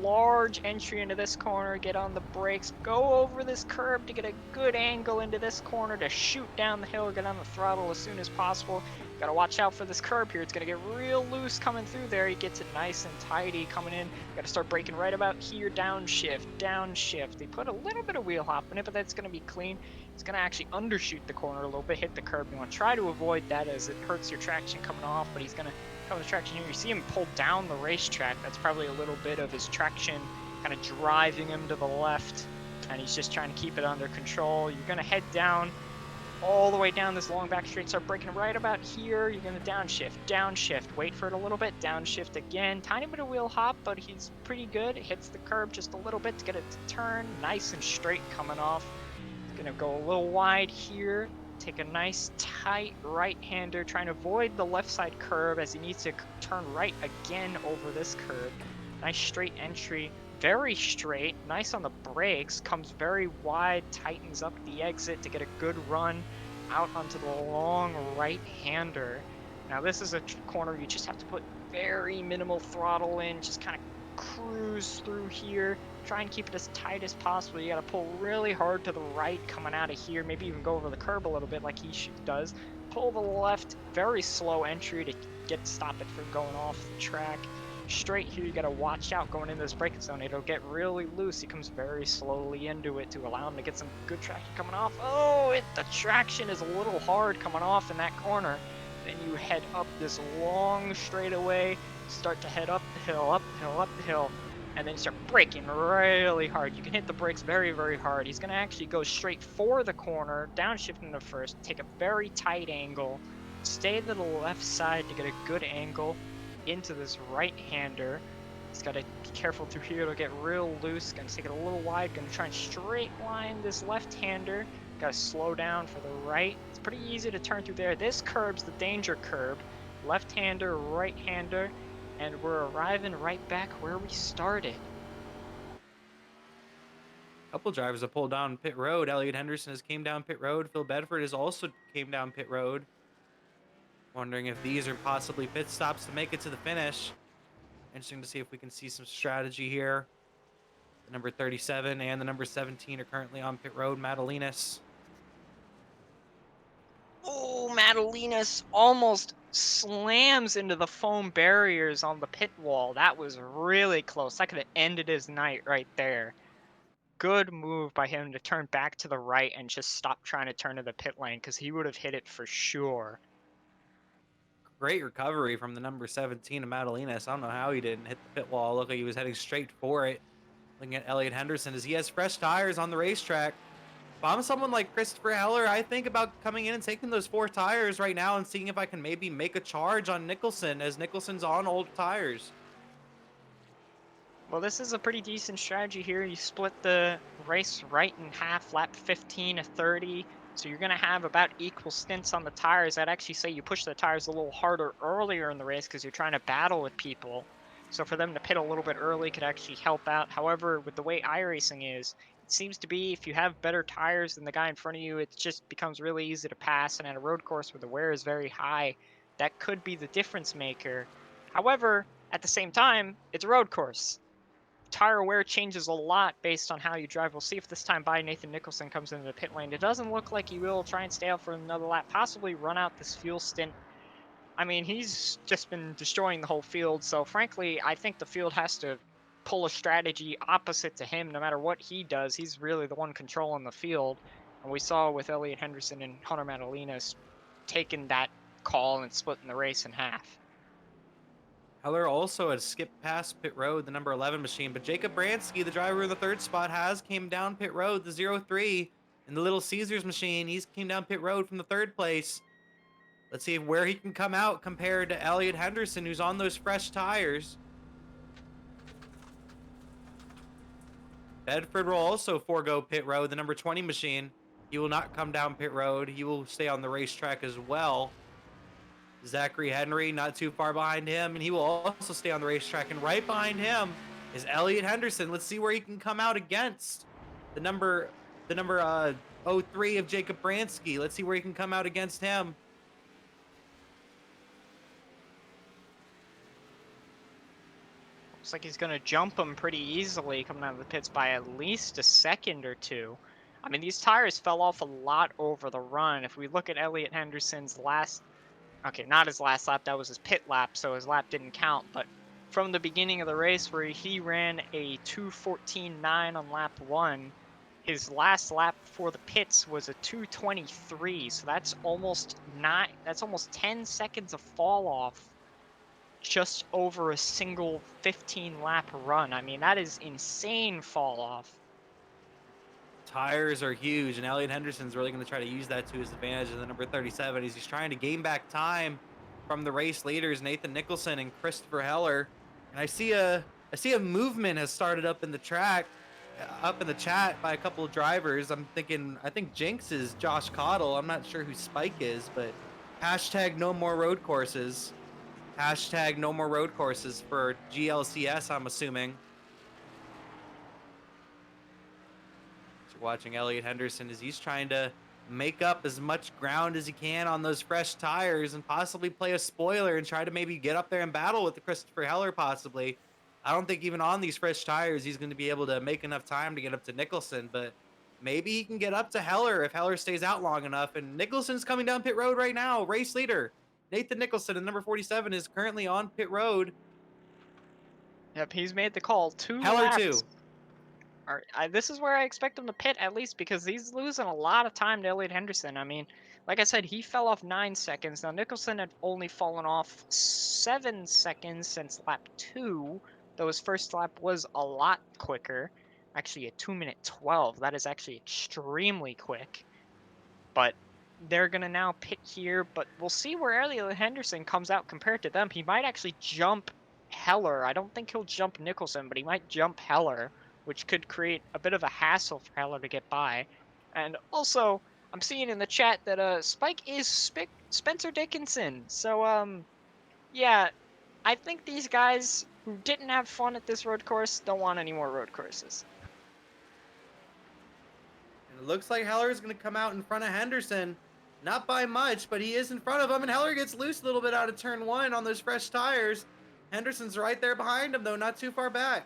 large entry into this corner, get on the brakes, go over this curb to get a good angle into this corner to shoot down the hill, get on the throttle as soon as possible. Gotta watch out for this curb here. It's gonna get real loose coming through there. He gets it nice and tidy coming in. Gotta start braking right about here. Downshift, downshift. They put a little bit of wheel hop in it, but that's gonna be clean. It's gonna actually undershoot the corner a little bit, hit the curb. You wanna try to avoid that as it hurts your traction coming off, but he's gonna come to traction here. You see him pull down the racetrack. That's probably a little bit of his traction kind of driving him to the left, and he's just trying to keep it under control. You're gonna head down all the way down this long back straight, start braking right about here. You're gonna downshift, wait for it a little bit, downshift again, tiny bit of wheel hop, but he's pretty good. Hits the curb just a little bit to get it to turn, nice and straight coming off. Gonna go a little wide here, take a nice tight right-hander, trying to avoid the left side curb as he needs to turn right again over this curb. Nice straight entry, very straight, nice on the brakes, comes very wide, tightens up the exit to get a good run out onto the long right-hander. Now this is a corner you just have to put very minimal throttle in, just kind of cruise through here. Try and keep it as tight as possible. You got to pull really hard to the right coming out of here, maybe even go over the curb a little bit like he does. Pull the left, very slow entry to stop it from going off the track. Straight here, you got to watch out going into this braking zone. It'll get really loose. He comes very slowly into it to allow him to get some good traction coming off. Oh, the traction is a little hard coming off in that corner. Then you head up this long straightaway, start to head up the hill, up the hill, up the hill, and then start braking really hard. You can hit the brakes very, very hard. He's going to actually go straight for the corner, downshifting to first, take a very tight angle, stay to the left side to get a good angle into this right-hander. He's got to be careful through here. It'll get real loose. Going to take it a little wide. Going to try and straight line this left-hander. Got to slow down for the right. It's pretty easy to turn through there. This curb's the danger curb. Left-hander, right-hander. And we're arriving right back where we started. Couple drivers have pulled down pit road. Elliot Henderson has came down pit road. Phil Bedford has also came down pit road. Wondering if these are possibly pit stops to make it to the finish. Interesting to see if we can see some strategy here. The number 37 and the number 17 are currently on pit road. Madalinas. Oh, Madalinas almost slams into the foam barriers on the pit wall. That was really close. That could have ended his night right there. Good move by him to turn back to the right and just stop trying to turn to the pit lane, because he would have hit it for sure. Great recovery from the number 17 of Madalinas. I don't know how he didn't hit the pit wall. Looked like he was heading straight for it. Looking at Elliot Henderson as he has fresh tires on the racetrack. If I'm someone like Christopher Heller, I think about coming in and taking those 4 tires right now and seeing if I can maybe make a charge on Nicholson, as Nicholson's on old tires. Well, this is a pretty decent strategy here. You split the race right in half, lap 15 to 30. So you're going to have about equal stints on the tires. I'd actually say you push the tires a little harder earlier in the race because you're trying to battle with people. So for them to pit a little bit early could actually help out. However, with the way iRacing is, it seems to be if you have better tires than the guy in front of you, it just becomes really easy to pass. And at a road course where the wear is very high, that could be the difference maker. However, at the same time, it's a road course. Tire wear changes a lot based on how you drive. We'll see if this time by Nathan Nicholson comes into the pit lane. It doesn't look like he will. Try and stay out for another lap, possibly run out this fuel stint. I mean, he's just been destroying the whole field, so frankly, I think the field has to pull a strategy opposite to him no matter what he does. He's really the one controlling the field, and we saw with Elliot Henderson and Hunter Madalinas taking that call and splitting the race in half. Heller also had skipped past pit road, the number 11 machine, but Jacob Bransky, the driver in the 3rd spot, came down pit road, the 03, in the Little Caesars machine. He's came down pit road from the 3rd place. Let's see where he can come out compared to Elliot Henderson, who's on those fresh tires. Bedford will also forego pit road, the number 20 machine. He will not come down pit road. He will stay on the racetrack as well. Zachary Henry not too far behind him, and he will also stay on the racetrack. And right behind him is Elliot Henderson. Let's see where he can come out against the number 03 of Jacob Bransky. Let's see where he can come out against him. looks like he's going to jump him pretty easily coming out of the pits by at least a second or two. I mean, these tires fell off a lot over the run. If we look at Elliot Henderson's last, okay, not his last lap, that was his pit lap, so his lap didn't count, but from the beginning of the race where he ran a 2:14.9 on lap 1, his last lap before the pits was a 2:23, so that's almost 10 seconds of fall off just over a single 15 lap run. I mean, that is insane fall off. Tires are huge, and Elliot Henderson's really going to try to use that to his advantage in the number 37. He's trying to gain back time from the race leaders, Nathan Nicholson and Christopher Heller. And I see a movement has started up in the track, up in the chat by a couple of drivers. I think Jinx is Josh Cottle. I'm not sure who Spike is, but hashtag no more road courses. Hashtag no more road courses for GLCS, I'm assuming. Watching Elliot Henderson as he's trying to make up as much ground as he can on those fresh tires and possibly play a spoiler and try to maybe get up there and battle with the Christopher Heller possibly. I don't think even on these fresh tires he's going to be able to make enough time to get up to Nicholson, but maybe he can get up to Heller if Heller stays out long enough. And Nicholson's coming down pit road right now. Race leader Nathan Nicholson in number 47 is currently on pit road. Yep, he's made the call. Heller laps. too. This is where I expect him to pit, at least, because he's losing a lot of time to Elliot Henderson. I mean, like I said, he fell off 9 seconds. Now, Nicholson had only fallen off 7 seconds since lap 2, though his first lap was a lot quicker. Actually, a 2:12. That is actually extremely quick. But they're going to now pit here, but we'll see where Elliot Henderson comes out compared to them. He might actually jump Heller. I don't think he'll jump Nicholson, but he might jump Heller, which could create a bit of a hassle for Heller to get by. And also, I'm seeing in the chat that Spike is Spencer Dickinson. So, yeah, I think these guys who didn't have fun at this road course don't want any more road courses. And it looks like Heller is going to come out in front of Henderson. Not by much, but he is in front of him, and Heller gets loose a little bit out of turn 1 on those fresh tires. Henderson's right there behind him, though, not too far back.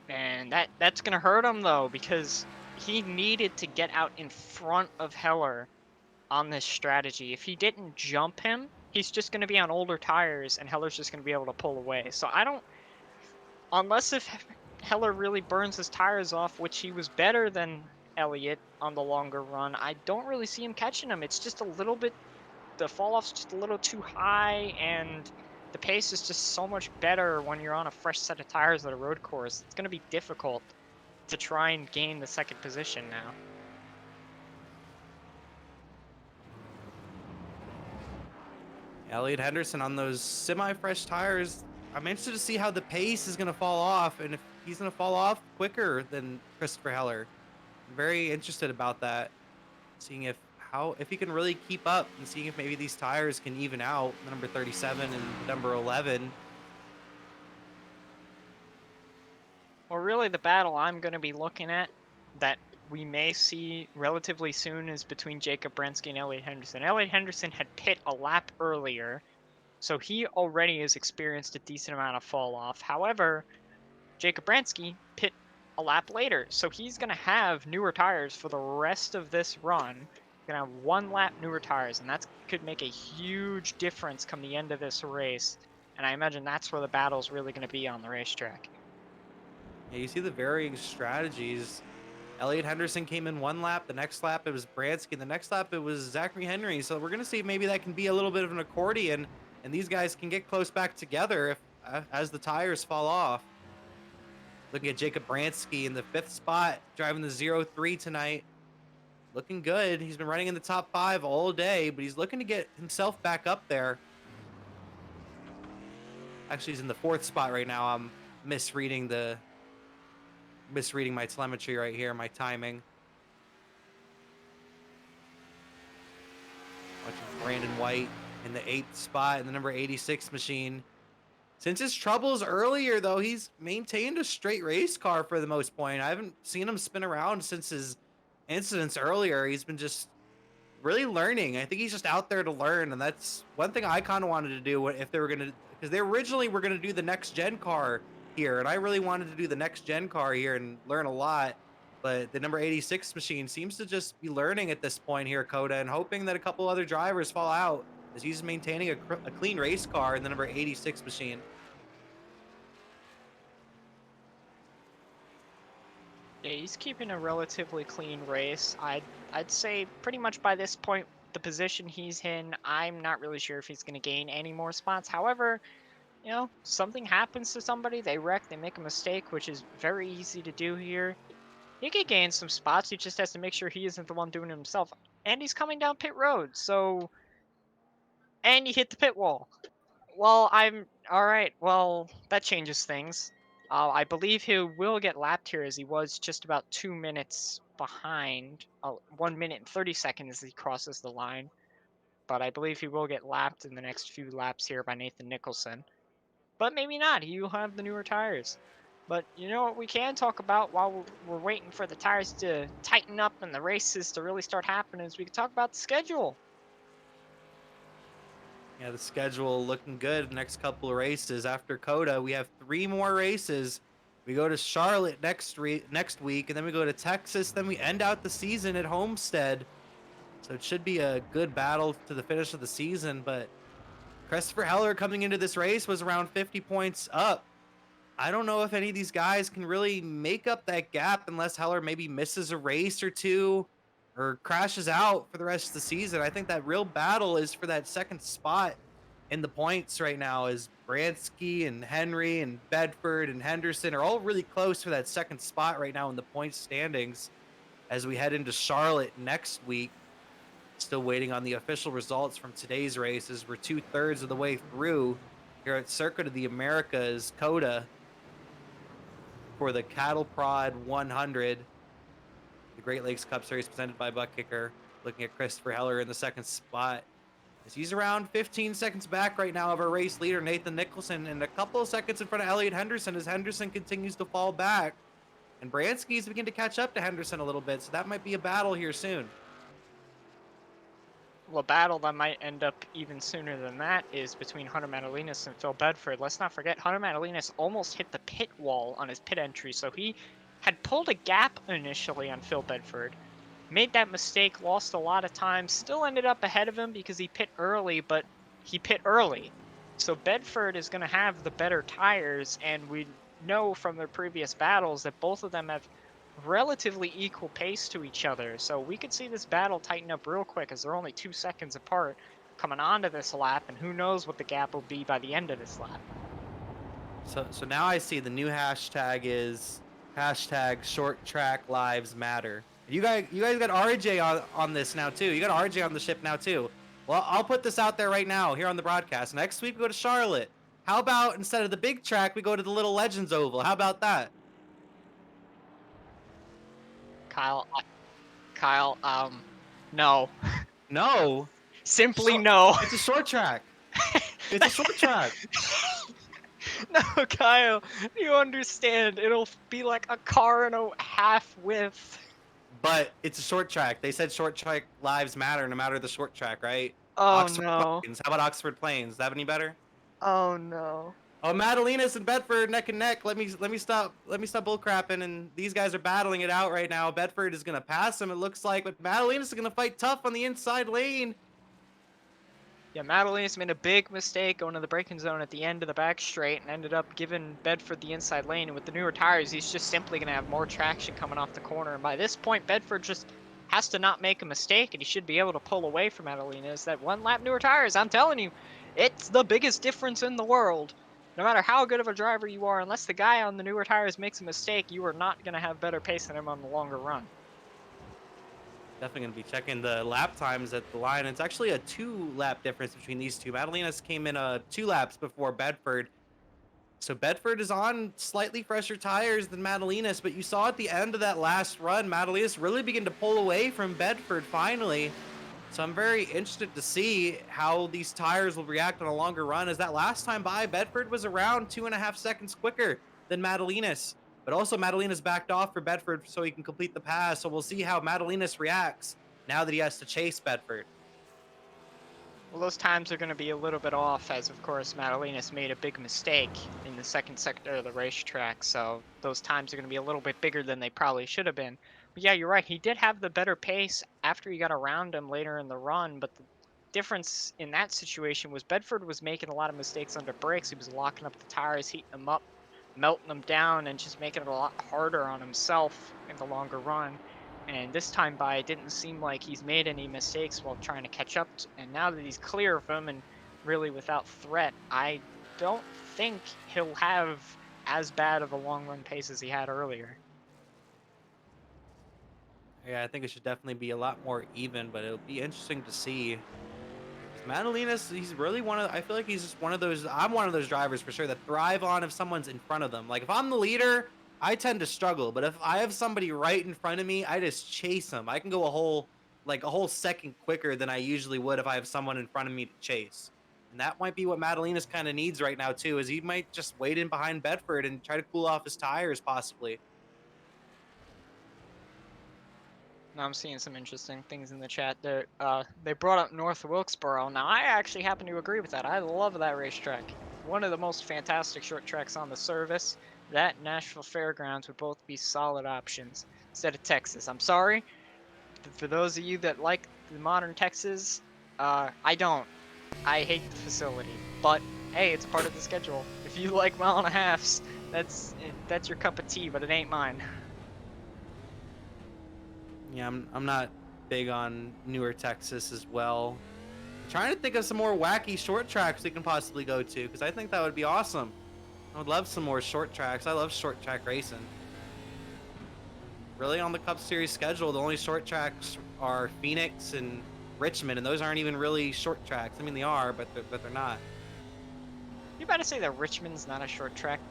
And that's going to hurt him, though, because he needed to get out in front of Heller on this strategy. If he didn't jump him, he's just going to be on older tires, and Heller's just going to be able to pull away. So unless if Heller really burns his tires off, which he was better than Elliott on the longer run, I don't really see him catching him. It's just a little bit, the fall-off's just a little too high, and the pace is just so much better when you're on a fresh set of tires at a road course. It's going to be difficult to try and gain the second position now. Elliot Henderson on those semi-fresh tires. I'm interested to see how the pace is going to fall off, and if he's going to fall off quicker than Christopher Heller. I'm very interested about that, seeing if he can really keep up and seeing if maybe these tires can even out the number 37 and number 11. Well, really the battle I'm going to be looking at that we may see relatively soon is between Jacob Bransky and Elliot Henderson. Elliot Henderson had pit a lap earlier, so he already has experienced a decent amount of fall off. However, Jacob Bransky pit a lap later, so he's going to have newer tires for the rest of this run. Gonna have 1 lap newer tires, and that could make a huge difference come the end of this race. And I imagine that's where the battle's really going to be on the racetrack. Yeah, you see the varying strategies. Elliot Henderson came in 1 lap. The next lap it was Bransky. The next lap it was Zachary Henry. So we're gonna see if maybe that can be a little bit of an accordion, and these guys can get close back together if as the tires fall off. Looking at Jacob Bransky in the 5th spot, driving the 0-3 tonight. Looking good. He's been running in the top 5 all day, but he's looking to get himself back up there. Actually, he's in the 4th spot right now. I'm misreading my telemetry right here, my timing. Watching Brandon White in the 8th spot in the number 86 machine. Since his troubles earlier, though, he's maintained a straight race car for the most point. I haven't seen him spin around since his incidents earlier. He's been just really learning. I think he's just out there to learn, and that's one thing I kind of wanted to do if they were going to because they originally were going to do the next gen car here, and I really wanted to do the next gen car here and learn a lot. But the number 86 machine seems to just be learning at this point here, COTA, and hoping that a couple other drivers fall out as he's maintaining a clean race car in the number 86 machine. Yeah, he's keeping a relatively clean race. I'd say pretty much by this point, the position he's in, I'm not really sure if he's going to gain any more spots. However, you know, something happens to somebody, they wreck, they make a mistake, which is very easy to do here. He could gain some spots. He just has to make sure he isn't the one doing it himself. And he's coming down pit road, so and he hit the pit wall. Well, I'm all right. Well, that changes things. I believe he will get lapped here as he was just about 2 minutes behind. 1 minute and 30 seconds as he crosses the line. But I believe he will get lapped in the next few laps here by Nathan Nicholson. But maybe not. He'll have the newer tires. But you know what we can talk about while we're waiting for the tires to tighten up and the races to really start happening is we can talk about the schedule. Yeah, the schedule looking good. Next couple of races after COTA, we have 3 more races. We go to Charlotte next week, and then we go to Texas. Then we end out the season at Homestead. So it should be a good battle to the finish of the season. But Christopher Heller coming into this race was around 50 points up. I don't know if any of these guys can really make up that gap unless Heller maybe misses a race or two or crashes out for the rest of the season. I think that real battle is for that second spot in the points right now, as Bransky and Henry and Bedford and Henderson are all really close for that second spot right now in the points standings as we head into Charlotte next week. Still waiting on the official results from today's races. We're 2/3 of the way through here at Circuit of the Americas, COTA, for the Cattle Prod 100, the Great Lakes Cup Series presented by Buck Kicker. Looking at Christopher Heller in the second spot, as he's around 15 seconds back right now of our race leader, Nathan Nicholson, and a couple of seconds in front of Elliott Henderson as Henderson continues to fall back. And Bransky's begin to catch up to Henderson a little bit, so that might be a battle here soon. Well, a battle that might end up even sooner than that is between Hunter Madalinas and Phil Bedford. Let's not forget, Hunter Madalinas almost hit the pit wall on his pit entry, so he had pulled a gap initially on Phil Bedford, made that mistake, lost a lot of time, still ended up ahead of him because he pit early, but he pit early. So Bedford is going to have the better tires, and we know from their previous battles that both of them have relatively equal pace to each other, so we could see this battle tighten up real quick as they're only 2 seconds apart coming onto this lap, and who knows what the gap will be by the end of this lap. So now I see the new hashtag is hashtag Short Track Lives Matter. You guys got RJ on this now too. You got RJ on the ship now too. Well, I'll put this out there right now here on the broadcast. Next week we go to Charlotte. How about instead of the big track, we go to the Little Legends Oval? How about that? Kyle, no. No. Simply no. It's a short track. It's a short track. No, Kyle, you understand. It'll be like a car and a half width. But it's a short track. They said short track lives matter no matter the short track, right? Oh, Oxford no. Plains. How about Oxford Plains? Is that any better? Oh, no. Oh, Madalinas and Bedford neck and neck. Let me stop bullcrapping, and these guys are battling it out right now. Bedford is gonna pass him, it looks like, but Madalinas is gonna fight tough on the inside lane. Yeah, Madalinas made a big mistake going to the braking zone at the end of the back straight and ended up giving Bedford the inside lane. And with the newer tires, he's just simply going to have more traction coming off the corner. And by this point, Bedford just has to not make a mistake, and he should be able to pull away from Madalinas. That one lap newer tires, I'm telling you, it's the biggest difference in the world. No matter how good of a driver you are, unless the guy on the newer tires makes a mistake, you are not going to have better pace than him on the longer run. Definitely going to be checking the lap times at the line. It's actually a 2-lap difference between these two. Madalinas came in 2 laps before Bedford. So Bedford is on slightly fresher tires than Madalinas, but you saw at the end of that last run, Madalinas really begin to pull away from Bedford finally. So I'm very interested to see how these tires will react on a longer run, as that last time by, Bedford was around 2.5 seconds quicker than Madalinas. But also Madalinas backed off for Bedford so he can complete the pass. So we'll see how Madalinas reacts now that he has to chase Bedford. Well, those times are going to be a little bit off, as of course Madalenas made a big mistake in the second sector of the racetrack, so those times are going to be a little bit bigger than they probably should have been. But yeah, you're right. He did have the better pace after he got around him later in the run, but the difference in that situation was Bedford was making a lot of mistakes under brakes. He was locking up the tires, heating them up, melting them down, and just making it a lot harder on himself in the longer run. And this time by, it didn't seem like he's made any mistakes while trying to catch up. And now that he's clear of him and really without threat, I don't think he'll have as bad of a long run pace as he had earlier. Yeah, I think it should definitely be a lot more even, but it'll be interesting to see. 'Cause Madalinas, he's really one of. I feel like he's just one of those. I'm one of those drivers for sure that thrive on if someone's in front of them. Like if I'm the leader, I tend to struggle, but if I have somebody right in front of me, I just chase them. I can go a whole second quicker than I usually would if I have someone in front of me to chase. And that might be what Madalinas kind of needs right now too. Is he might just wait in behind Bedford and try to cool off his tires, possibly. Now I'm seeing some interesting things in the chat. They brought up North Wilkesboro. Now I actually happen to agree with that. I love that racetrack. One of the most fantastic short tracks on the service. That and Nashville Fairgrounds would both be solid options instead of Texas. I'm sorry, for those of you that like the modern Texas, I don't. I hate the facility, but hey, it's a part of the schedule. If you like mile and a halves, that's your cup of tea, but it ain't mine. Yeah, I'm not big on newer Texas as well. I'm trying to think of some more wacky short tracks we can possibly go to because I think that would be awesome. I would love some more short tracks. I love short track racing. Really, on the Cup Series schedule, the only short tracks are Phoenix and Richmond, and those aren't even really short tracks. I mean, they are, but they're not. You better say that Richmond's not a short track.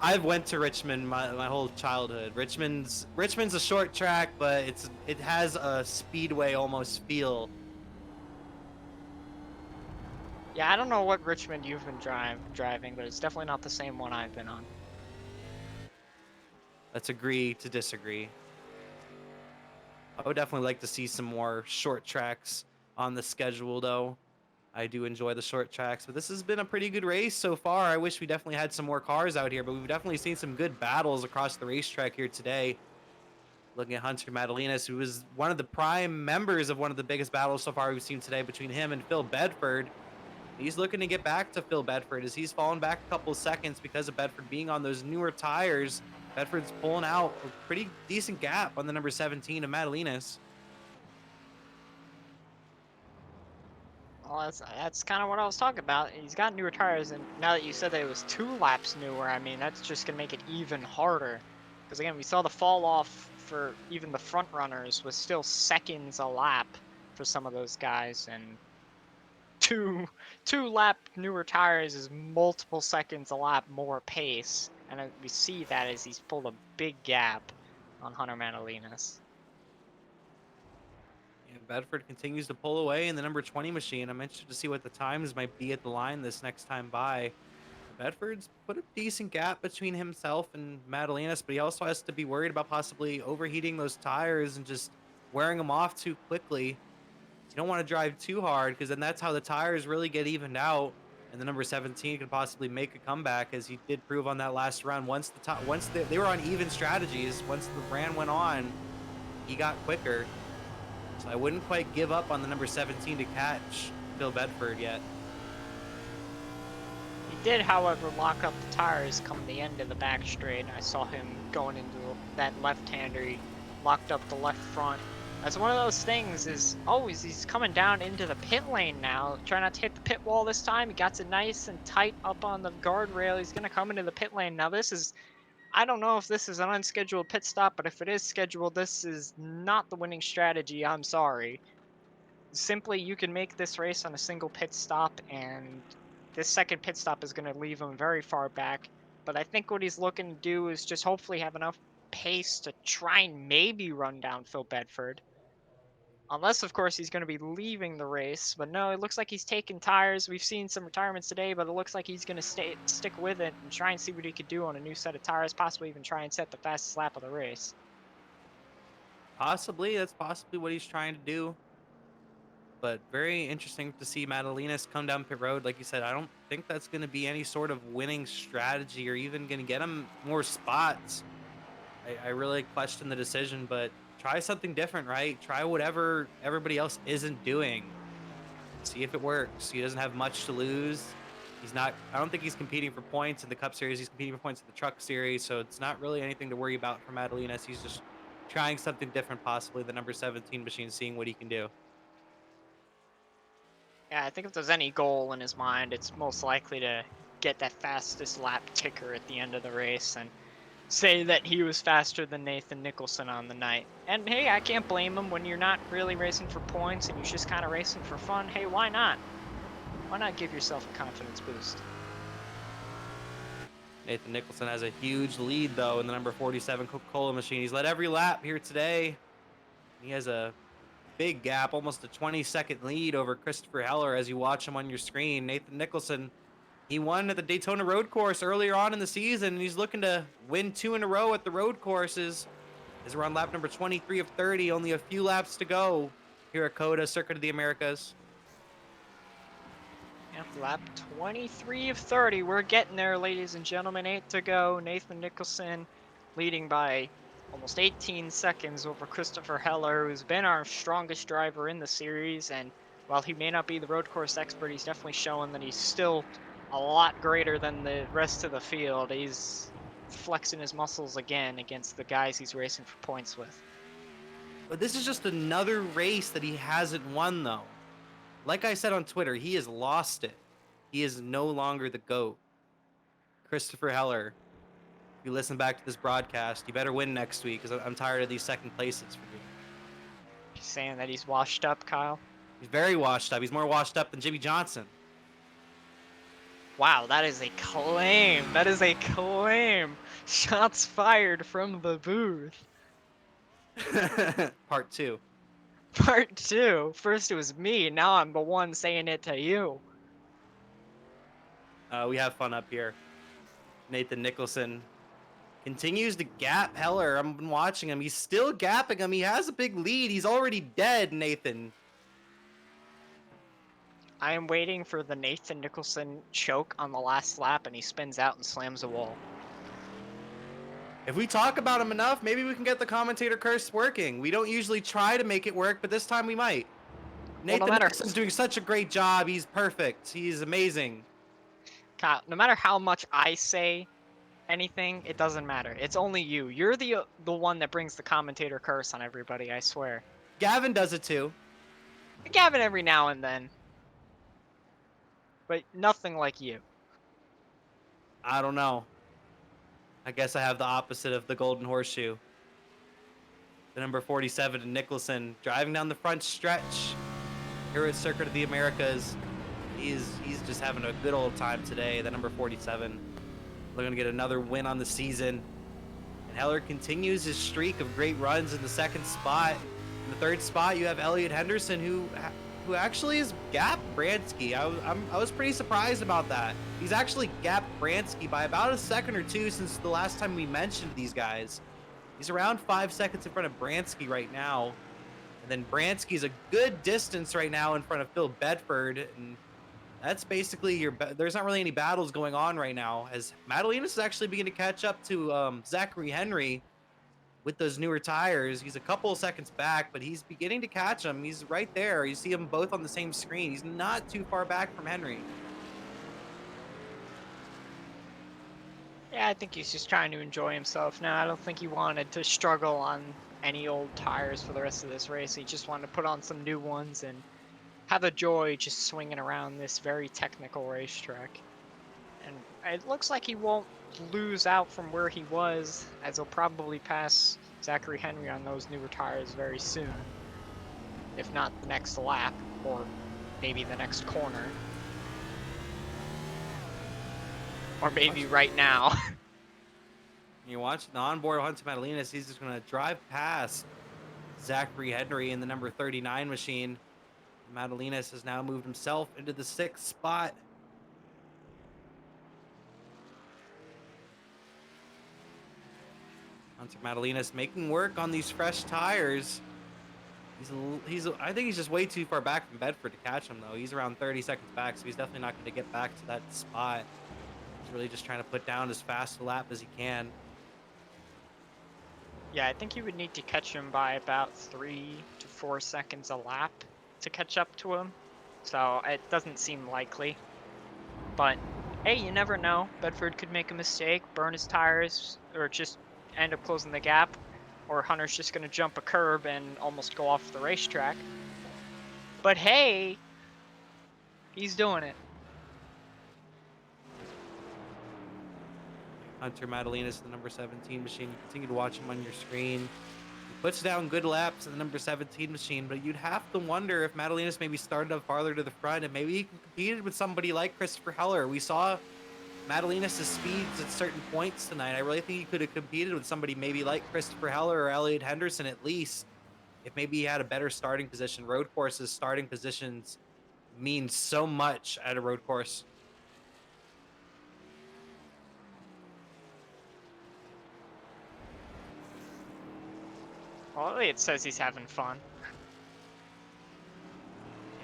I've went to Richmond my whole childhood. Richmond's a short track, but it has a speedway almost feel. Yeah, I don't know what Richmond you've been driving, but it's definitely not the same one I've been on. Let's agree to disagree. I would definitely like to see some more short tracks on the schedule, though. I do enjoy the short tracks, but this has been a pretty good race so far. I wish we definitely had some more cars out here, but we've definitely seen some good battles across the racetrack here today. Looking at Hunter Madalinas, who was one of the prime members of one of the biggest battles so far we've seen today between him and Phil Bedford. He's looking to get back to Phil Bedford as he's fallen back a couple of seconds because of Bedford being on those newer tires. Bedford's pulling out a pretty decent gap on the number 17 of Madalinas. Well, that's kind of what I was talking about. He's got newer tires, and now that you said that it was 2 laps newer, I mean, that's just gonna make it even harder. Because again, we saw the fall off for even the front runners was still seconds a lap for some of those guys, and two lap newer tires is multiple seconds a lap more pace, and we see that as he's pulled a big gap on Hunter Madalinas. Yeah, Bedford continues to pull away in the number 20 machine. I'm interested to see what the times might be at the line this next time by. Bedford's put a decent gap between himself and Madalinas, but he also has to be worried about possibly overheating those tires and just wearing them off too quickly. You don't want to drive too hard because then that's how the tires really get evened out. And the number 17 could possibly make a comeback as he did prove on that last run. They were on even strategies, once the brand went on, he got quicker. So I wouldn't quite give up on the number 17 to catch Phil Bedford yet. He did, however, lock up the tires come the end of the back straight. I saw him going into that left-hander. He locked up the left front. That's one of those things is always he's coming down into the pit lane now. Try not to hit the pit wall this time. He got it nice and tight up on the guardrail. He's going to come into the pit lane. Now this is, I don't know if this is an unscheduled pit stop, but if it is scheduled, this is not the winning strategy. I'm sorry. Simply, you can make this race on a single pit stop, and this second pit stop is going to leave him very far back. But I think what he's looking to do is just hopefully have enough pace to try and maybe run down Phil Bedford. Unless, of course, he's going to be leaving the race. But no, it looks like he's taking tires. We've seen some retirements today, but it looks like he's going to stick with it and try and see what he could do on a new set of tires, possibly even try and set the fastest lap of the race. Possibly, that's possibly what he's trying to do. but very interesting to see Madalinas come down pit road. Like you said, I don't think that's going to be any sort of winning strategy or even going to get him more spots. I really question the decision, but try something different, right? Try whatever everybody else isn't doing. See if it works. He doesn't have much to lose. He's not, I don't think he's competing for points in the Cup Series. He's competing for points in the Truck Series. So it's not really anything to worry about for Madalinas. He's just trying something different, possibly the number 17 machine, seeing what he can do. Yeah, I think if there's any goal in his mind, it's most likely to get that fastest lap ticker at the end of the race and say that he was faster than Nathan Nicholson on the night. And hey, I can't blame him when you're not really racing for points and you're just kind of racing for fun. Hey, why not? Why not give yourself a confidence boost? Nathan Nicholson has a huge lead, though, in the number 47 Coca-Cola machine. He's led every lap here today. He has a big gap, almost a 20-second lead over Christopher Heller as you watch him on your screen. Nathan Nicholson, he won at the Daytona Road Course earlier on in the season, and he's looking to win 2 in a row at the road courses. As we're on lap number 23 of 30, only a few laps to go here at COTA, Circuit of the Americas. After lap 23 of 30, we're getting there, ladies and gentlemen. 8 to go. Nathan Nicholson leading by almost 18 seconds over Christopher Heller, who's been our strongest driver in the series. And while he may not be the road course expert, he's definitely showing that he's still a lot greater than the rest of the field. He's flexing his muscles again against the guys he's racing for points with. But this is just another race that he hasn't won, though. Like I said on Twitter, he has lost it. He is no longer the GOAT. Christopher Heller, if you listen back to this broadcast, you better win next week because I'm tired of these second places for you. He's saying that he's washed up, Kyle. He's very washed up. He's more washed up than Jimmy Johnson. Wow, that is a claim. That is a claim. Shots fired from the booth. Part 2. Part 2. First it was me, now I'm the one saying it to you. We have fun up here. Nathan Nicholson continues to gap Heller. I've been watching him. He's still gapping him. He has a big lead. He's already dead, Nathan. I am waiting for the Nathan Nicholson choke on the last lap and he spins out and slams a wall. If we talk about him enough, maybe we can get the commentator curse working. We don't usually try to make it work, but this time we might. Nathan Nicholson's doing such a great job. He's perfect. He's amazing. Kyle, no matter how much I say anything, it doesn't matter. It's only you. You're the one that brings the commentator curse on everybody, I swear. Gavin does it too. Gavin every now and then. But nothing like you. I don't know. I guess I have the opposite of the golden horseshoe. The number 47 Nicholson driving down the front stretch here at Circuit of the Americas. He's just having a good old time today. The number 47 looking to get another win on the season. And Heller continues his streak of great runs in the second spot. In the third spot, you have Elliot Henderson, who actually is gapped Bransky. I was pretty surprised about that. He's actually gapped Bransky by about a second or two since the last time we mentioned these guys. He's around 5 seconds in front of Bransky right now. And then Bransky's a good distance right now in front of Phil Bedford. And that's basically there's not really any battles going on right now, as Madalinas is actually beginning to catch up to Zachary Henry with those newer tires. He's a couple of seconds back, but he's beginning to catch him. He's right there. You see them both on the same screen. He's not too far back from Henry. Yeah, I think he's just trying to enjoy himself now. I don't think he wanted to struggle on any old tires for the rest of this race. He just wanted to put on some new ones and have a joy just swinging around this very technical racetrack. And it looks like he won't lose out from where he was, as he'll probably pass Zachary Henry on those newer tires very soon. If not the next lap, or maybe the next corner. Or maybe right now. You're watching the onboard Hunter Madalinas. He's just going to drive past Zachary Henry in the number 39 machine. Madalinas has now moved himself into the 6th spot. Hunter Madalinas making work on these fresh tires. I think he's just way too far back from Bedford to catch him though. He's around 30 seconds back, so he's definitely not going to get back to that spot. He's really just trying to put down as fast a lap as he can. Yeah, I think you would need to catch him by about 3 to 4 seconds a lap to catch up to him. So it doesn't seem likely. But hey, you never know. Bedford could make a mistake, burn his tires, or just end up closing the gap. Or Hunter's just going to jump a curb and almost go off the racetrack. But hey, he's doing it. Hunter Madalinas, the number 17 machine. You continue to watch him on your screen. He puts down good laps in the number 17 machine, but you'd have to wonder if Madalinas maybe started up farther to the front and maybe he competed with somebody like Christopher Heller. We saw Madalinas' speeds at certain points tonight. I really think he could have competed with somebody maybe like Christopher Heller or Elliot Henderson at least, if maybe he had a better starting position. Road courses, starting positions mean so much at a road course. Well, Elliot says he's having fun.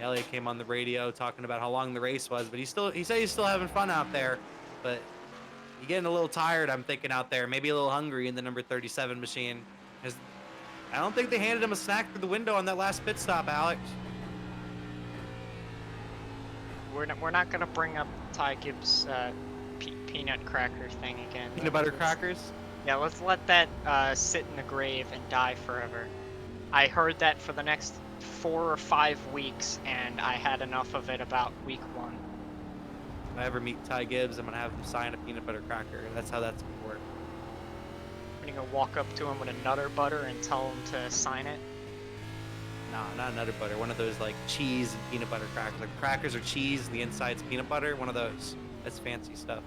Elliot came on the radio talking about how long the race was, but he said he's still having fun out there, but you're getting a little tired, I'm thinking, out there, maybe a little hungry in the number 37 machine. Because I don't think they handed him a snack through the window on that last pit stop, Alex. We're not gonna bring up Ty Gibbs' peanut cracker thing again. Peanut butter crackers? Yeah, let's let that sit in the grave and die forever. I heard that for the next 4 or 5 weeks, and I had enough of it about week 1. If I ever meet Ty Gibbs, I'm going to have him sign a peanut butter cracker. That's how that's going to work. I'm gonna walk up to him with a Nutter Butter and tell him to sign it. No, not Nutter Butter. One of those, like, cheese and peanut butter crackers. Like, crackers are cheese, and the inside's peanut butter. One of those. That's fancy stuff.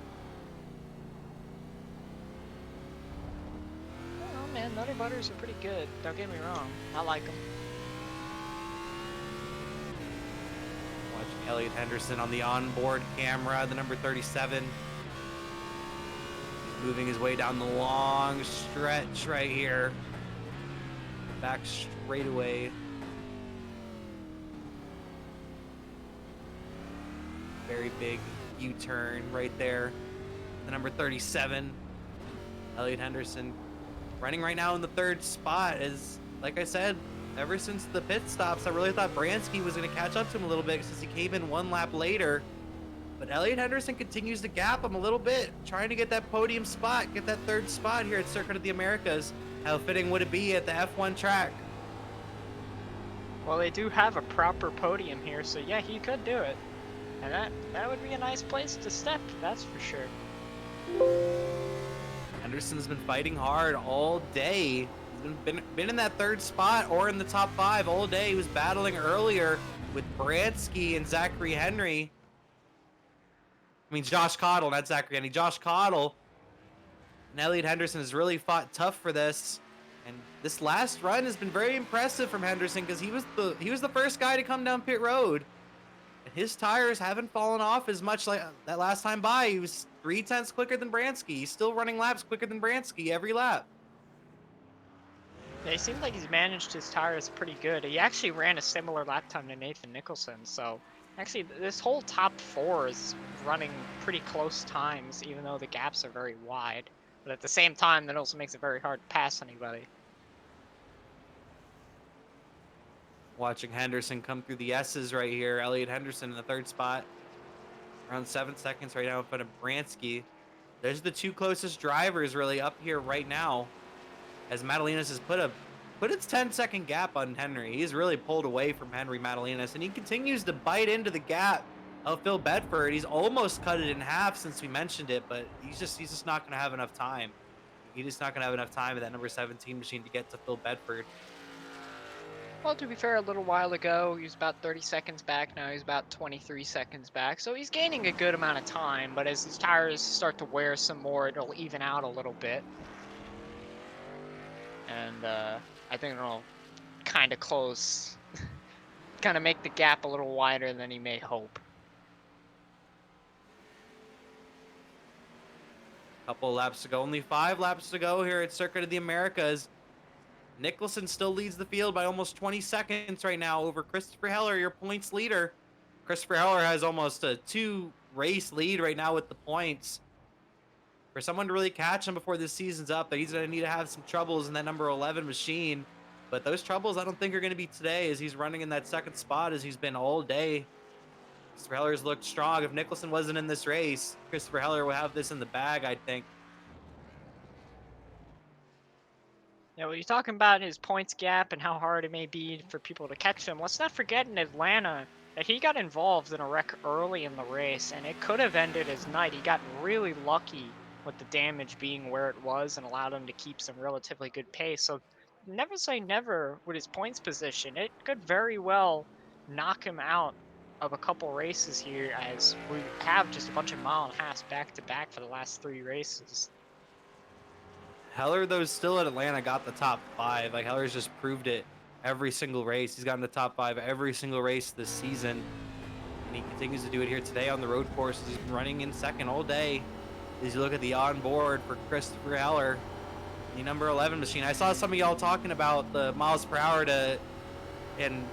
Oh man, Nutter Butters are pretty good. Don't get me wrong. I like them. Watching Elliot Henderson on the onboard camera, the number 37. He's moving his way down the long stretch right here. Back straightaway. Very big U-turn right there. The number 37, Elliot Henderson, running right now in the 3rd spot. Is, like I said, ever since the pit stops, I really thought Bransky was going to catch up to him a little bit since he came in 1 lap later. But Elliot Henderson continues to gap him a little bit, trying to get that podium spot, get that 3rd spot here at Circuit of the Americas. How fitting would it be at the F1 track? Well, they do have a proper podium here, so yeah, he could do it. And that would be a nice place to step, that's for sure. Henderson's been fighting hard all day. He's been in that 3rd spot or in the top 5 all day. He was battling earlier with Bransky and Zachary Henry. I mean, Josh Cottle, not Zachary Henry. Josh Cottle. And Elliot Henderson has really fought tough for this. And this last run has been very impressive from Henderson because he was the first guy to come down pit road. And his tires haven't fallen off as much like that last time by. He was 0.3 quicker than Bransky. He's still running laps quicker than Bransky every lap. Yeah, he seems like he's managed his tires pretty good. He actually ran a similar lap time to Nathan Nicholson, so actually this whole top 4 is running pretty close times, even though the gaps are very wide. But at the same time, that also makes it very hard to pass anybody. Watching Henderson come through the S's right here. Elliot Henderson in the 3rd spot. Around 7 seconds right now in front of Bransky. There's the 2 closest drivers really up here right now. As Madalinas has put its 10-second gap on Henry. He's really pulled away from Henry Madalinas, and he continues to bite into the gap of Phil Bedford. He's almost cut it in half since we mentioned it, but he's just not going to have enough time. He's just not going to have enough time with that number 17 machine to get to Phil Bedford. Well, to be fair, a little while ago, he was about 30 seconds back. Now he's about 23 seconds back. So he's gaining a good amount of time, but as his tires start to wear some more, it'll even out a little bit. And I think it'll kind of close, kind of make the gap a little wider than he may hope. Couple laps to go, only 5 laps to go here at Circuit of the Americas. Nicholson still leads the field by almost 20 seconds right now over Christopher Heller, your points leader. Christopher Heller has almost a 2-race lead right now with the points. For someone to really catch him before this season's up, that he's going to need to have some troubles in that number 11 machine. But those troubles I don't think are going to be today, as he's running in that second spot as he's been all day. Christopher Heller's looked strong. If Nicholson wasn't in this race, Christopher Heller would have this in the bag, I think. Yeah, well, you're talking about his points gap and how hard it may be for people to catch him. Let's not forget in Atlanta that he got involved in a wreck early in the race, and it could have ended his night. He got really lucky with the damage being where it was and allowed him to keep some relatively good pace. So never say never with his points position. It could very well knock him out of a couple races here, as we have just a bunch of mile and a half back to back for the last 3 races. Heller, though, still at Atlanta got the top 5. Like, Heller's just proved it every single race. He's gotten the top 5 every single race this season. And he continues to do it here today on the road course. He's been running in second all day. As you look at the onboard for Christopher Heller, the number 11 machine. I saw some of y'all talking about the miles per hour and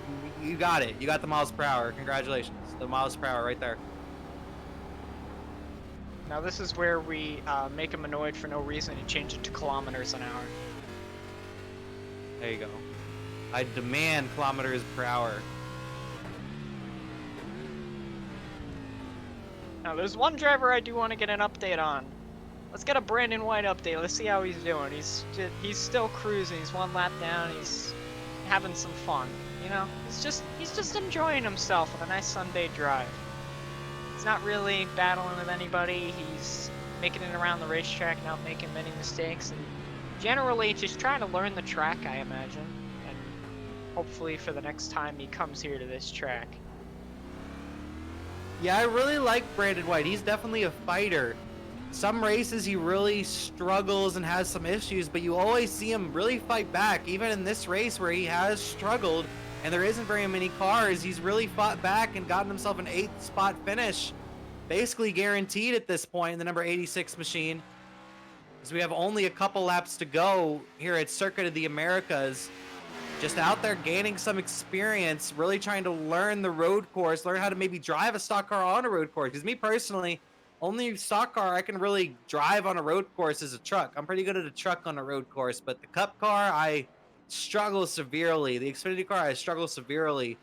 you got it. You got the miles per hour. Congratulations. The miles per hour right there. Now this is where we make him annoyed for no reason and change it to kilometers an hour. There you go. I demand kilometers per hour. Now there's one driver I do want to get an update on. Let's get a Brandon White update. Let's see how he's doing. He's still cruising. He's 1 lap down. He's having some fun. You know, he's just enjoying himself on a nice Sunday drive. He's not really battling with anybody. He's making it around the racetrack, not making many mistakes, and generally just trying to learn the track, I imagine. And hopefully for the next time he comes here to this track. Yeah, I really like Brandon White. He's definitely a fighter. Some races he really struggles and has some issues, but you always see him really fight back. Even in this race where he has struggled and there isn't very many cars, he's really fought back and gotten himself an 8th spot finish. Basically guaranteed at this point in the number 86 machine. As we have only a couple laps to go here at Circuit of the Americas. Just out there gaining some experience, really trying to learn the road course, learn how to maybe drive a stock car on a road course. Because me personally, only stock car I can really drive on a road course is a truck. I'm pretty good at a truck on a road course, but the Cup car, I struggle severely. The Xfinity car, I struggle severely.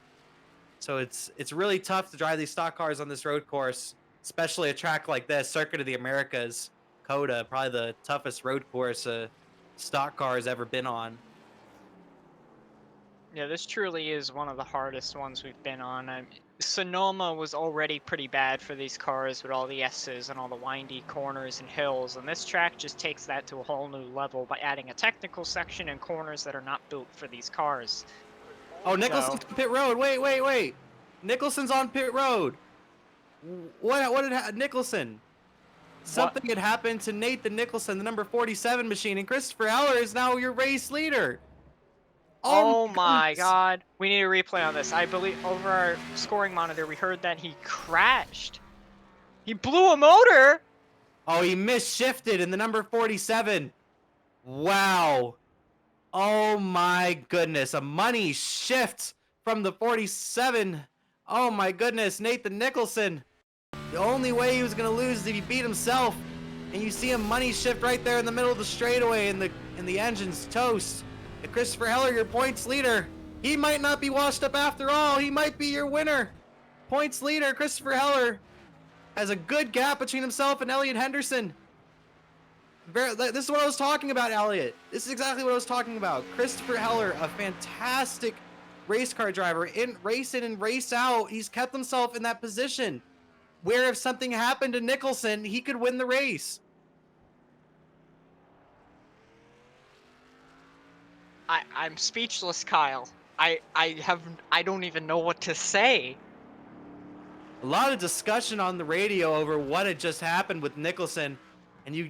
So it's really tough to drive these stock cars on this road course, especially a track like this, Circuit of the Americas, COTA, probably the toughest road course a stock car has ever been on. Yeah, this truly is one of the hardest ones we've been on. Sonoma was already pretty bad for these cars with all the S's and all the windy corners and hills, and this track just takes that to a whole new level by adding a technical section and corners that are not built for these cars. Oh, Nicholson's on pit road. Wait. Nicholson's on pit road. What did Nicholson? Something had happened to Nathan Nicholson, the number 47 machine, and Christopher Heller is now your race leader. Oh my god. We need a replay on this. I believe over our scoring monitor we heard that he crashed. He blew a motor. Oh, he misshifted in the number 47. Wow. Oh my goodness. A money shift from the 47. Oh my goodness. Nathan Nicholson. The only way he was going to lose is if he beat himself. And you see him money shift right there in the middle of the straightaway, and the engine's toast. And Christopher Heller, your points leader, he might not be washed up after all. He might be your winner. Points leader, Christopher Heller, has a good gap between himself and Elliot Henderson. This is what I was talking about, Elliot. This is exactly what I was talking about. Christopher Heller, a fantastic race car driver. In race in and race out, he's kept himself in that position where if something happened to Nicholson, he could win the race. I'm speechless, Kyle. I don't even know what to say. A lot of discussion on the radio over what had just happened with Nicholson, and you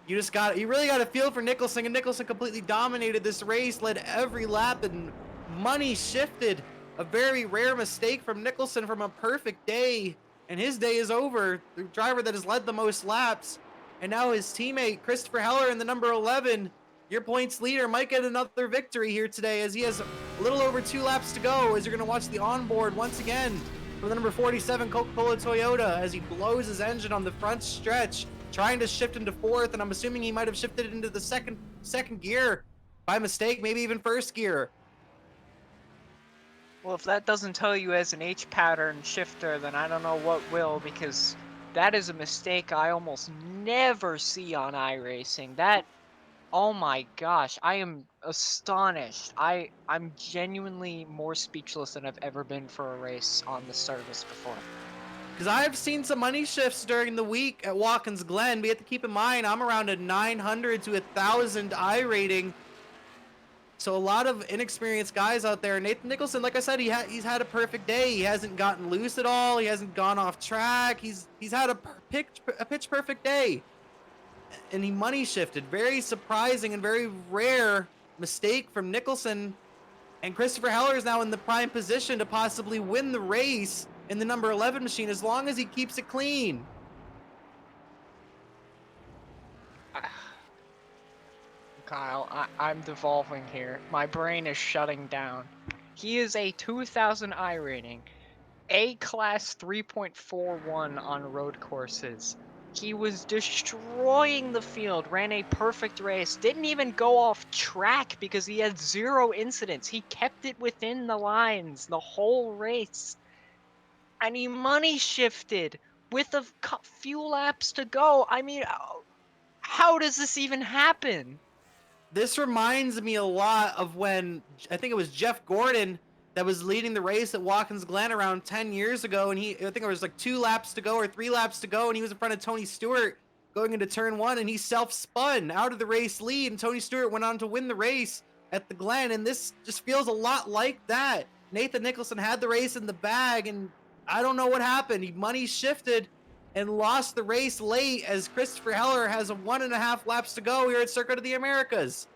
really got to feel for Nicholson, and Nicholson completely dominated this race, led every lap, and money shifted. A very rare mistake from Nicholson from a perfect day, and his day is over. The driver that has led the most laps, and now his teammate Christopher Heller in the number 11 your points leader might get another victory here today, as he has a little over 2 laps to go, as you're going to watch the onboard once again for the number 47 Coca-Cola Toyota as he blows his engine on the front stretch, trying to shift into 4th, and I'm assuming he might have shifted into the second gear by mistake, maybe even 1st gear. Well, if that doesn't tell you as an H pattern shifter, then I don't know what will, because that is a mistake I almost never see on iRacing. That, oh my gosh, I am astonished. I'm genuinely more speechless than I've ever been for a race on the service before. Because I've seen some money shifts during the week at Watkins Glen, but you have to keep in mind, I'm around a 900 to 1,000 I rating. So a lot of inexperienced guys out there. Nathan Nicholson, like I said, he's had a perfect day. He hasn't gotten loose at all. He hasn't gone off track. He's had a pitch perfect day. And he money shifted. Very surprising and very rare mistake from Nicholson. And Christopher Heller is now in the prime position to possibly win the race in the number 11 machine as long as he keeps it clean. Kyle, I'm devolving here. My brain is shutting down. He is a 2000 I rating, A-class 3.41 on road courses. He was destroying the field, ran a perfect race, didn't even go off track because he had 0 incidents. He kept it within the lines the whole race. And he money shifted with a few laps to go. I mean, how does this even happen? This reminds me a lot of when, I think it was Jeff Gordon that was leading the race at Watkins Glen around 10 years ago, and I think it was like 2 laps to go or 3 laps to go, and he was in front of Tony Stewart going into turn 1, and he self-spun out of the race lead, and Tony Stewart went on to win the race at the Glen, and this just feels a lot like that. Nathan Nicholson had the race in the bag, and I don't know what happened. He money shifted and lost the race late, as Christopher Heller has a 1.5 laps to go here at Circuit of the Americas.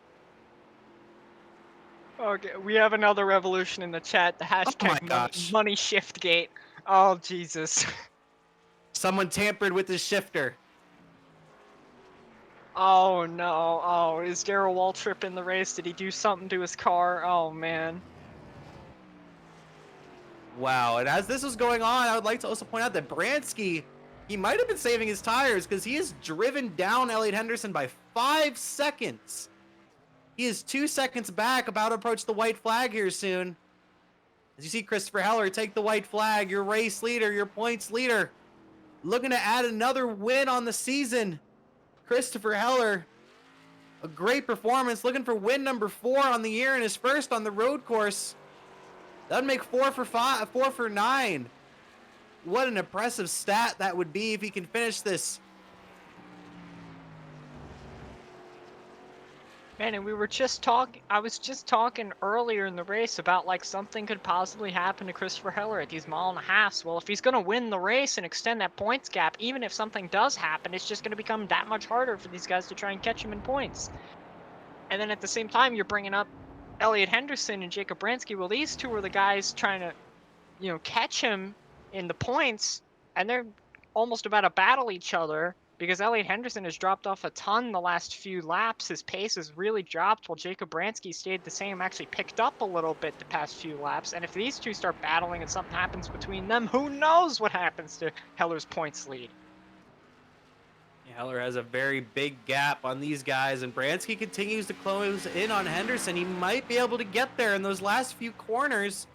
Okay, we have another revolution in the chat. The hashtag money shift gate. Oh, Jesus. Someone tampered with his shifter. Oh, no. Oh, is Darrell Waltrip in the race? Did he do something to his car? Oh, man. Wow, and as this was going on, I would like to also point out that Bransky, he might have been saving his tires because he has driven down Elliott Henderson by 5 seconds. He is 2 seconds back, about to approach the white flag here soon. As you see Christopher Heller take the white flag, your race leader, your points leader, looking to add another win on the season. Christopher Heller, a great performance, looking for win number 4 on the year and his first on the road course. That'd make 4 for 9. What an impressive stat that would be if he can finish this. Man, and we were just talking, I was just talking earlier in the race about like something could possibly happen to Christopher Heller at these 1.5 miles. Well, if he's going to win the race and extend that points gap, even if something does happen, it's just going to become that much harder for these guys to try and catch him in points. And then at the same time, you're bringing up Elliott Henderson and Jacob Bransky. Well, these two are the guys trying to, you know, catch him in the points, and they're almost about to battle each other. Because Elliott Henderson has dropped off a ton the last few laps. His pace has really dropped while Jacob Bransky stayed the same, actually picked up a little bit the past few laps. And if these two start battling and something happens between them, who knows what happens to Heller's points lead. Yeah, Heller has a very big gap on these guys, and Bransky continues to close in on Henderson. He might be able to get there in those last few corners.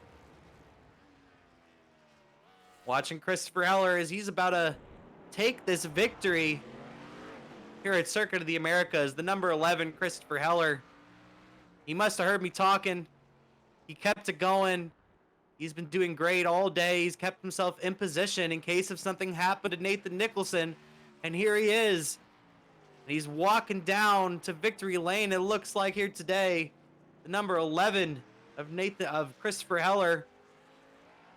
Watching Christopher Heller as he's about to take this victory here at Circuit of the Americas. The number 11, Christopher Heller. He must have heard me talking. He kept it going. He's been doing great all day. He's kept himself in position in case if something happened to Nathan Nicholson. And here he is. He's walking down to victory lane, it looks like here today. The number 11 of Christopher Heller.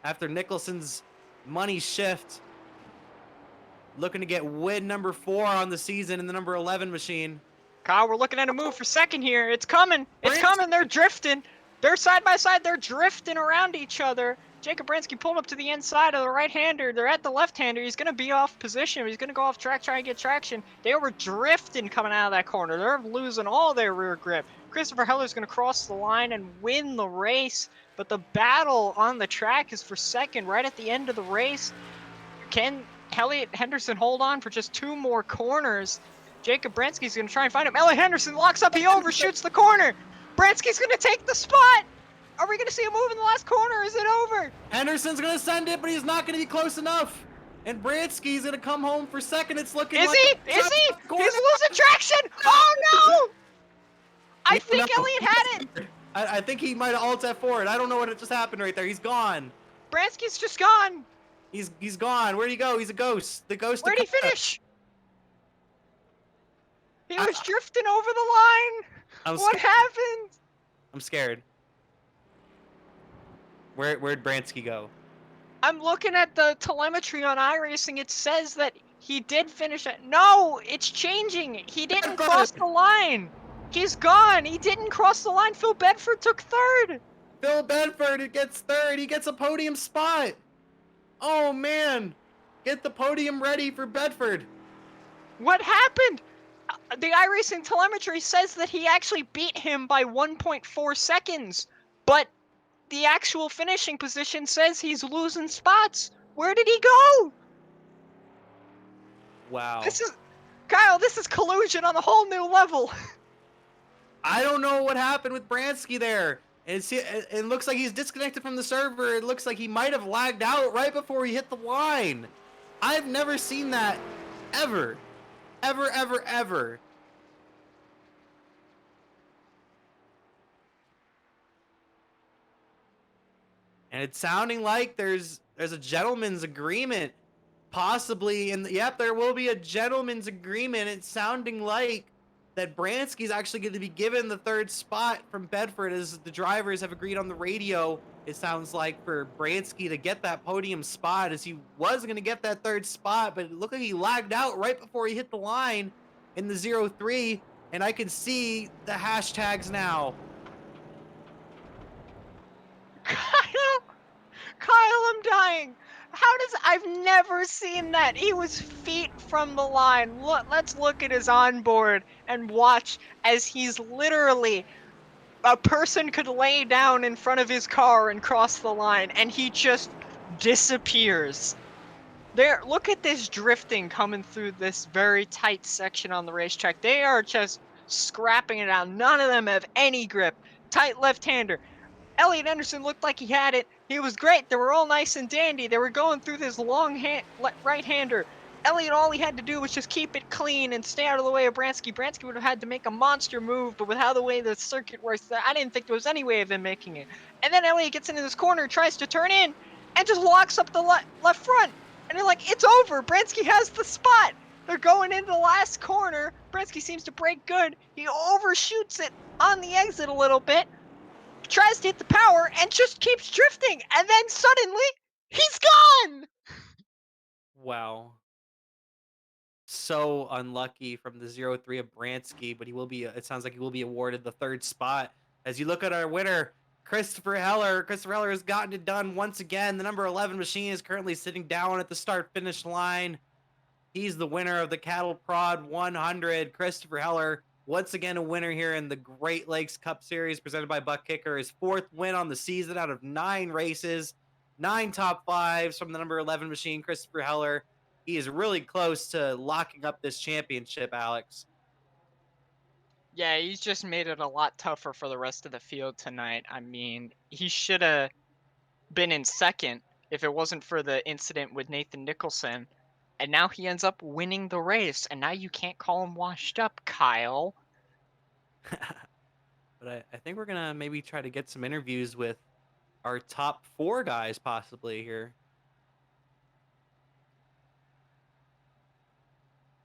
After Nicholson's money shift. Looking to get win number 4 on the season in the number 11 machine. Kyle, we're looking at a move for second here. It's coming. It's coming. They're drifting. They're side by side. They're drifting around each other. Jacob Bransky pulled up to the inside of the right-hander. They're at the left-hander. He's going to be off position. He's going to go off track, try and get traction. They were drifting coming out of that corner. They're losing all their rear grip. Christopher Heller's going to cross the line and win the race, but the battle on the track is for second right at the end of the race. Can Elliot Henderson hold on for just 2 more corners? Jacob Bransky's going to try and find him. Elliot Henderson locks up. He overshoots the corner. Bransky's going to take the spot. Are we going to see a move in the last corner? Is it over? Henderson's going to send it, but he's not going to be close enough. And Bransky's going to come home for second. It's looking Is like... he? Is he? He's losing traction. Oh, no. I think No. Elliot had it. I think he might have alt F4'd. I don't know what just happened right there. He's gone. Bransky's just gone. He's gone. Where'd he go? He's a ghost. The ghost. Where'd he finish? He was drifting over the line. What happened? I'm scared. Where'd Bransky go? I'm looking at the telemetry on iRacing. It says that he did finish it. No, it's changing. He didn't cross the line. He's gone. He didn't cross the line. Phil Bedford took third. Phil Bedford gets third. He gets a podium spot. Oh, man. Get the podium ready for Bedford. What happened? The iRacing telemetry says that he actually beat him by 1.4 seconds, but the actual finishing position says he's losing spots. Where did he go? Wow. Kyle, this is collusion on a whole new level. I don't know what happened with Bransky there. It looks like he's disconnected from the server. It looks like he might have lagged out right before he hit the line. I've never seen that ever. Ever, ever, ever. And it's sounding like there's a gentleman's agreement, possibly. Yep, there will be a gentleman's agreement. It's sounding like that Bransky's actually going to be given the third spot from Bedford, as the drivers have agreed on the radio. It sounds like for Bransky to get that podium spot, as he was going to get that third spot, but it looked like he lagged out right before he hit the line in the 0-3, and I can see the hashtags now. Kyle, I'm dying. I've never seen that. He was feet from the line. Let's look at his onboard and watch as he's literally, a person could lay down in front of his car and cross the line, and he just disappears. Look at this drifting coming through this very tight section on the racetrack. They are just scrapping it out. None of them have any grip. Tight left-hander. Elliot Henderson looked like he had it. He was great. They were all nice and dandy. They were going through this long right-hander. Elliot, all he had to do was just keep it clean and stay out of the way of Bransky. Bransky would have had to make a monster move, but with how the way the circuit works, I didn't think there was any way of him making it. And then Elliot gets into this corner, tries to turn in, and just locks up the left front. And they're like, it's over. Bransky has the spot. They're going into the last corner. Bransky seems to break good. He overshoots it on the exit a little bit, tries to hit the power, and just keeps drifting. And then suddenly, he's gone! Wow. So unlucky from the 0-3 of Bransky, but he will be, it sounds like he will be awarded the third spot. As you look at our winner, Christopher Heller. Christopher Heller has gotten it done once again. The number 11 machine is currently sitting down at the start-finish line. He's the winner of the Cattle Prod 100. Christopher Heller, once again a winner here in the Great Lakes Cup Series presented by Buck Kicker. His 4th win on the season out of 9 races, 9 top 5s from the number 11 machine, Christopher Heller. He is really close to locking up this championship, Alex. Yeah, he's just made it a lot tougher for the rest of the field tonight. I mean, he should have been in second if it wasn't for the incident with Nathan Nicholson. And now he ends up winning the race. And now you can't call him washed up, Kyle. But I think we're going to maybe try to get some interviews with our top 4 guys possibly here.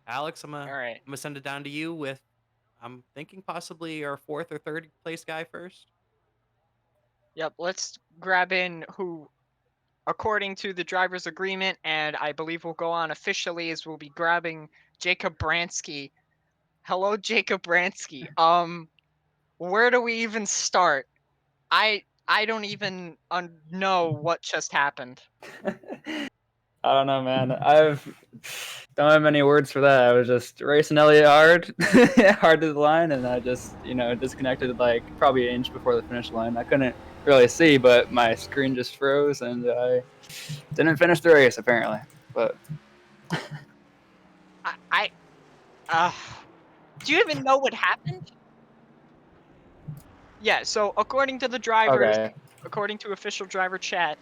Alex, I'm gonna send it down to you with, I'm thinking possibly our 4th or 3rd place guy first. Yep, let's grab in who, according to the driver's agreement, and I believe we'll go on officially, is we'll be grabbing Jacob Bransky. Hello, Jacob Bransky. Where do we even start? I don't even know what just happened. I don't know, man. Don't have many words for that. I was just racing Elliot hard, hard to the line, and I just, disconnected like probably an inch before the finish line. I couldn't really see, but my screen just froze, and I didn't finish the race apparently. But Uh, do you even know what happened? Yeah, so according to the drivers, okay. according to official driver chat,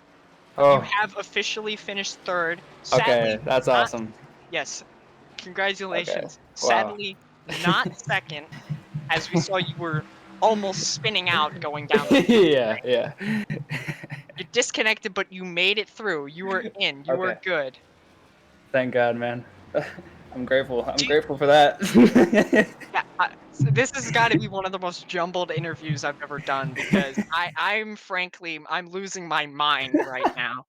you Oh, have officially finished third. okay. Sadly, That's not, awesome. yes, Okay. congratulations. Wow. Sadly, not second, as we saw you were almost spinning out going down the Yeah, straight. yeah. You disconnected, but you made it through. You were in. You were Okay. good. Thank God, man. I'm grateful. I'm Do you- grateful for that. yeah, so this has got to be one of the most jumbled interviews I've ever done because I'm frankly, I'm losing my mind right now.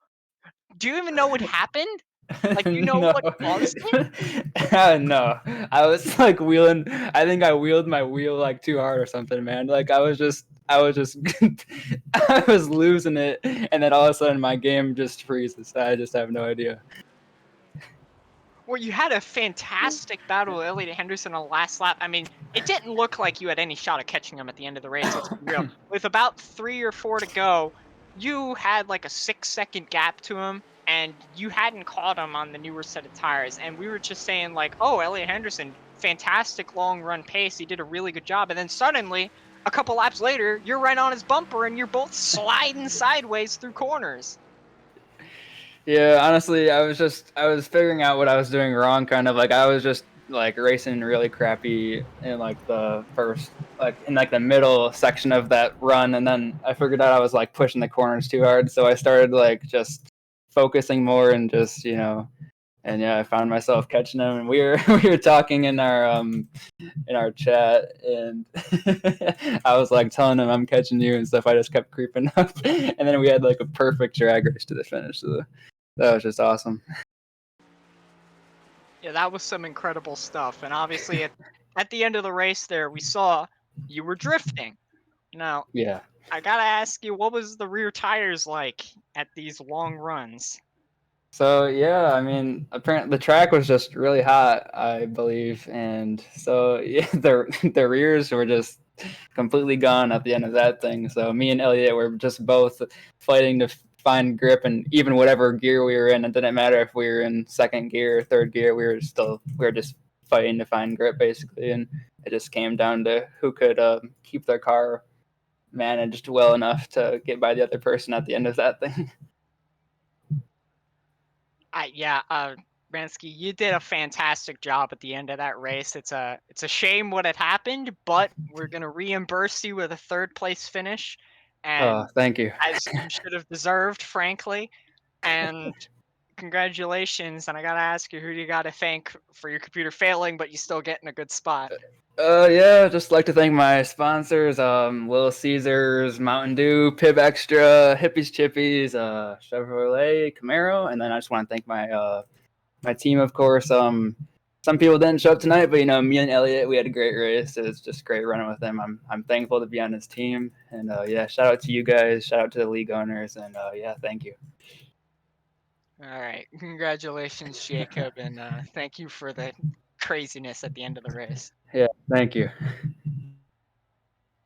Do you even know what happened? Like, do you know No. what caused it? No. I was like wheeling. I think I wheeled my wheel like too hard or something, man. Like I was just I was losing it, and then all of a sudden my game just freezes. I just have no idea. Well, you had a fantastic battle with Elliot Henderson on the last lap. I mean, it didn't look like you had any shot of catching him at the end of the race. Let's be real. With about 3 or 4 to go, you had like a 6-second gap to him, and you hadn't caught him on the newer set of tires. And we were just saying like, "Oh, Elliot Henderson, fantastic long run pace. He did a really good job." And then suddenly, a couple laps later, you're right on his bumper, and you're both sliding sideways through corners. Yeah, honestly, I was figuring out what I was doing wrong, kind of like I was just like racing really crappy in like the first, like in like the middle section of that run, and then I figured out I was like pushing the corners too hard, so I started like just focusing more and just and yeah, I found myself catching them, and we were we were talking in our chat, and I was like telling him I'm catching you and stuff. I just kept creeping up, and then we had like a perfect drag race to the finish. So that was just awesome. Yeah, that was some incredible stuff. And obviously, at the end of the race, there we saw you were drifting. Now, Yeah. I gotta ask you, what was the rear tires like at these long runs? So yeah, I mean, apparently the track was just really hot, I believe, and so yeah, the rears were just completely gone at the end of that thing. So me and Elliot were just both fighting to find grip, and even whatever gear we were in, it didn't matter if we were in second gear or third gear. We were just fighting to find grip basically, and it just came down to who could keep their car managed well enough to get by the other person at the end of that thing. Bransky, you did a fantastic job at the end of that race. It's a shame what had happened, but we're gonna reimburse you with a third place finish, Oh, and thank you. as you should have deserved, frankly. And congratulations. And I gotta ask you, who do you gotta thank for your computer failing, but you still get in a good spot? Yeah, just like to thank my sponsors, Little Caesars, Mountain Dew, Pib Extra, Hippies Chippies, Chevrolet, Camaro, and then I just want to thank my team, of course. Some people didn't show up tonight, but me and Elliot, we had a great race. It was just great running with them. I'm thankful to be on his team, and yeah, shout out to you guys, shout out to the league owners, and yeah, thank you. All right, congratulations, Jacob, and thank you for the craziness at the end of the race. Yeah, thank you.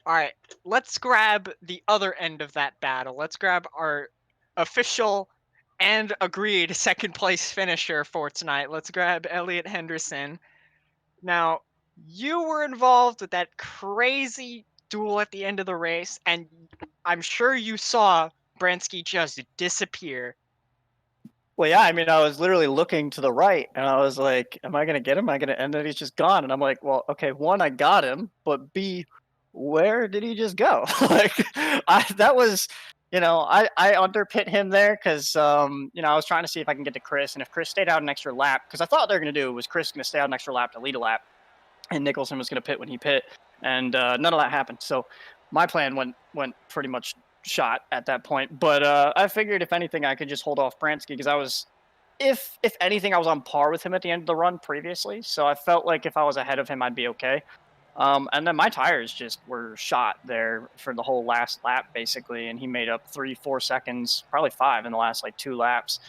All right, let's grab the other end of that battle. Let's grab our official and agreed second place finisher for tonight. Let's grab Elliot Henderson. Now, you were involved with that crazy duel at the end of the race, and I'm sure you saw Bransky just disappear. Well, yeah, I mean, I was literally looking to the right, and I was like, "Am I gonna get him? Am I gonna?" And then he's just gone, and I'm like, "Well, okay, one, I got him, but B, where did he just go?" Like, that was, I underpit him there because, I was trying to see if I can get to Chris, and if Chris stayed out an extra lap, because I thought they were gonna do was Chris gonna stay out an extra lap to lead a lap, and Nicholson was gonna pit when he pit, and none of that happened. So my plan went pretty much shot at that point. But I figured if anything, I could just hold off Bransky because I was, if anything, I was on par with him at the end of the run previously. So I felt like if I was ahead of him, I'd be okay. And then my tires just were shot there for the whole last lap, basically. And he made up 3, 4 seconds, probably 5 in the last like 2 laps.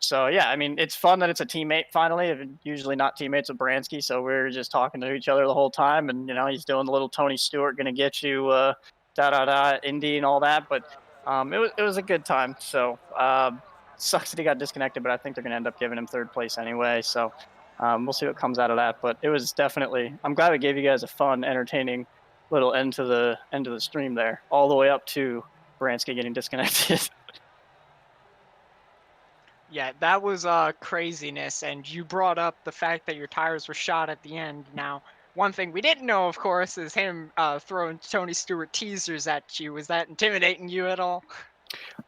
So yeah, I mean, it's fun that it's a teammate finally. Usually not teammates with Bransky, so we were just talking to each other the whole time, and he's doing the little Tony Stewart, gonna get you, da da da, Indy and all that. But it was a good time. So sucks that he got disconnected, but I think they're gonna end up giving him third place anyway. So we'll see what comes out of that. But it was definitely. I'm glad we gave you guys a fun, entertaining little end to the stream there, all the way up to Bransky getting disconnected. Yeah, that was craziness, and you brought up the fact that your tires were shot at the end. Now, one thing we didn't know, of course, is him throwing Tony Stewart teasers at you. Was that intimidating you at all?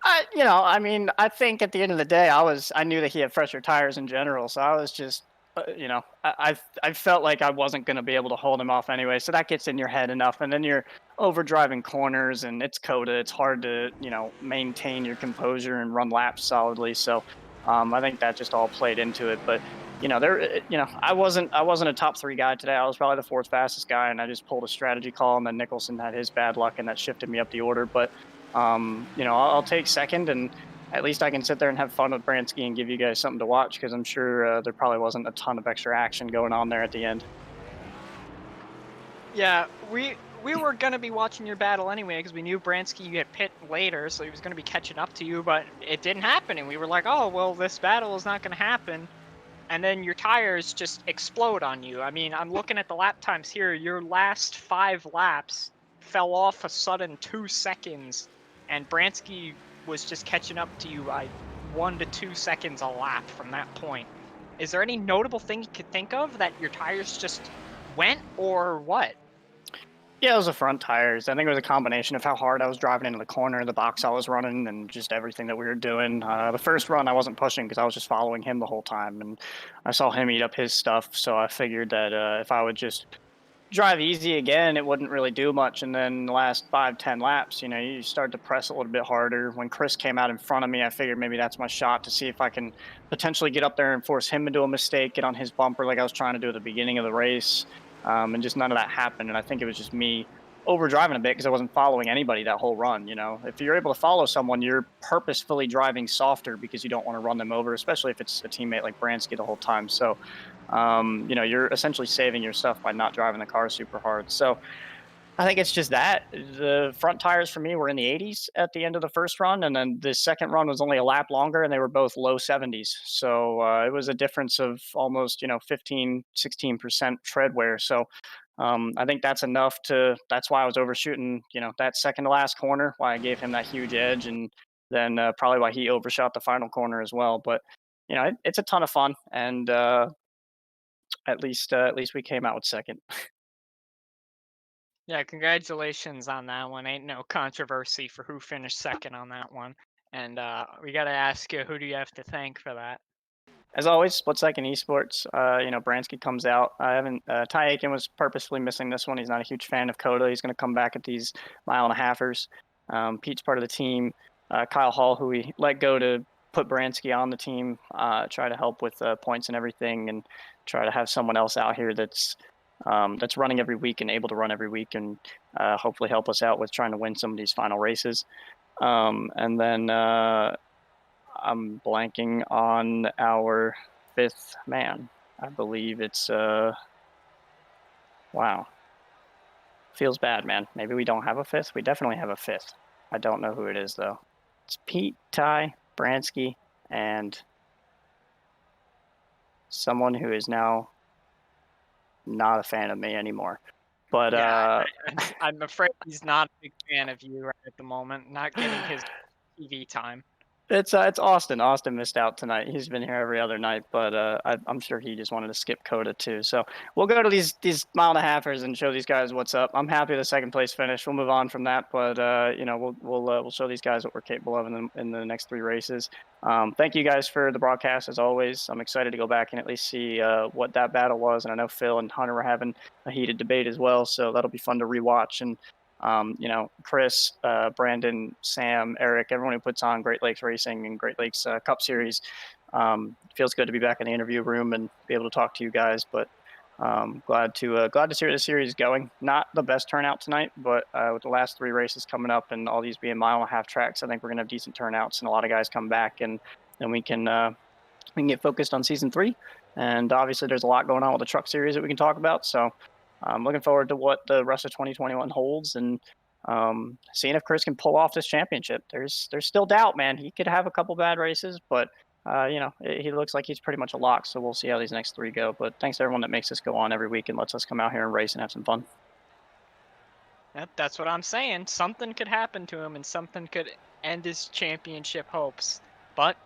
I mean, I think at the end of the day, I knew that he had fresher tires in general, so I was just, I felt like I wasn't going to be able to hold him off anyway. So that gets in your head enough, and then you're overdriving corners, and it's COTA. It's hard to, maintain your composure and run laps solidly. So, I think that just all played into it. But I wasn't a top 3 guy today. I was probably the 4th fastest guy, and I just pulled a strategy call, and then Nicholson had his bad luck, and that shifted me up the order. But I'll take second, and at least I can sit there and have fun with Bransky and give you guys something to watch, because I'm sure there probably wasn't a ton of extra action going on there at the end. Yeah, we were gonna be watching your battle anyway because we knew Bransky you get pit later, so he was gonna be catching up to you, but it didn't happen, and we were like, oh well, this battle is not gonna happen. And then your tires just explode on you. I mean, I'm looking at the lap times here. Your last 5 laps fell off a sudden 2 seconds, and Bransky was just catching up to you by 1 to 2 seconds a lap from that point. Is there any notable thing you could think of that your tires just went, or what? Yeah, it was the front tires. I think it was a combination of how hard I was driving into the corner, the box I was running, and just everything that we were doing. The first run I wasn't pushing because I was just following him the whole time, and I saw him eat up his stuff. So I figured that if I would just drive easy again, it wouldn't really do much. And then the last 5, 10 laps, you start to press a little bit harder. When Chris came out in front of me, I figured maybe that's my shot to see if I can potentially get up there and force him into a mistake, get on his bumper like I was trying to do at the beginning of the race. And just none of that happened. And I think it was just me overdriving a bit because I wasn't following anybody that whole run. If you're able to follow someone, you're purposefully driving softer because you don't want to run them over, especially if it's a teammate like Bransky the whole time. So you're essentially saving your stuff by not driving the car super hard. So I think it's just that the front tires for me were in the 80s at the end of the first run, and then the second run was only a lap longer, and they were both low 70s. So it was a difference of almost 15, 16% tread wear. So I think that's enough that's why I was overshooting that second to last corner, why I gave him that huge edge, and then probably why he overshot the final corner as well. But it's a ton of fun, and at least we came out with second. Yeah, congratulations on that one. Ain't no controversy for who finished second on that one. And we got to ask you, who do you have to thank for that? As always, split second esports. Bransky comes out. I haven't. Ty Aiken was purposefully missing this one. He's not a huge fan of COTA. He's going to come back at these 1.5-mile. Pete's part of the team. Kyle Hall, who we let go to put Bransky on the team, try to help with points and everything, and try to have someone else out here that's running every week and able to run every week, and hopefully help us out with trying to win some of these final races. And then I'm blanking on our 5th man. I believe it's wow. Feels bad, man. Maybe we don't have a 5th. We definitely have a 5th. I don't know who it is though. It's Pete, Ty, Bransky, and someone who is now not a fan of me anymore. But yeah, I'm afraid he's not a big fan of you right at the moment, not getting his TV time. It's Austin. Austin missed out tonight. He's been here every other night, but I'm sure he just wanted to skip COTA too. So we'll go to these 1.5-milers and show these guys what's up. I'm happy with the second place finish. We'll move on from that, but we'll show these guys what we're capable of in the next 3 races. Thank you guys for the broadcast as always. I'm excited to go back and at least see what that battle was, and I know Phil and Hunter were having a heated debate as well, so that'll be fun to rewatch. And Chris, Brandon, Sam, Eric, everyone who puts on Great Lakes Racing and Great Lakes Cup Series. Feels good to be back in the interview room and be able to talk to you guys. But Glad to see where the series is going. Not the best turnout tonight, but with the last 3 races coming up and all these being 1.5-mile tracks, I think we're gonna have decent turnouts and a lot of guys come back, and then we can get focused on season 3. And obviously, there's a lot going on with the truck series that we can talk about. So I'm looking forward to what the rest of 2021 holds, and seeing if Chris can pull off this championship. There's still doubt, man. He could have a couple bad races, but he looks like he's pretty much a lock. So we'll see how these next 3 go. But thanks to everyone that makes this go on every week and lets us come out here and race and have some fun. That's what I'm saying. Something could happen to him, and something could end his championship hopes. But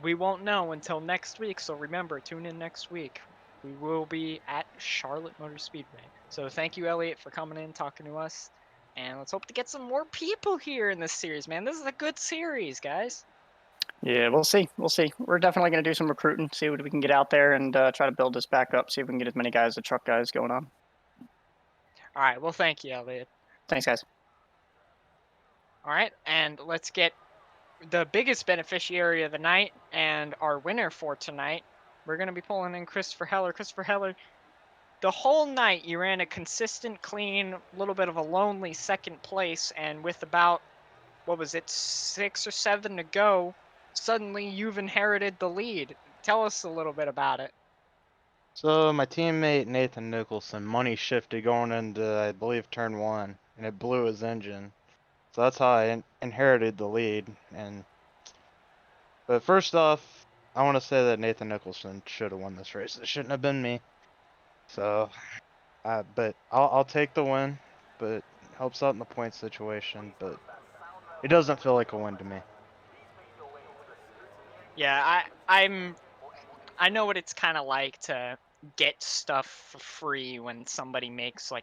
we won't know until next week. So remember, tune in next week. We will be at Charlotte Motor Speedway. So thank you, Elliot, for coming in, talking to us. And let's hope to get some more people here in this series, man. This is a good series, guys. Yeah, we'll see. We'll see. We're definitely going to do some recruiting, see what we can get out there, and try to build this back up, see if we can get as many guys, the truck guys, going on. All right. Well, thank you, Elliot. Thanks, guys. All right. And let's get the biggest beneficiary of the night and our winner for tonight. We're going to be pulling in Christopher Heller. Christopher Heller, the whole night you ran a consistent, clean, little bit of a lonely second place, and with about, 6 or 7 to go, suddenly you've inherited the lead. Tell us a little bit about it. So my teammate Nathan Nicholson money shifted going into, I believe, turn 1, and it blew his engine. So that's how I inherited the lead. But first off, I want to say that Nathan Nicholson should have won this race. It shouldn't have been me. So, but I'll take the win. But it helps out in the point situation. But it doesn't feel like a win to me. Yeah, I know what it's kind of like to get stuff for free when somebody makes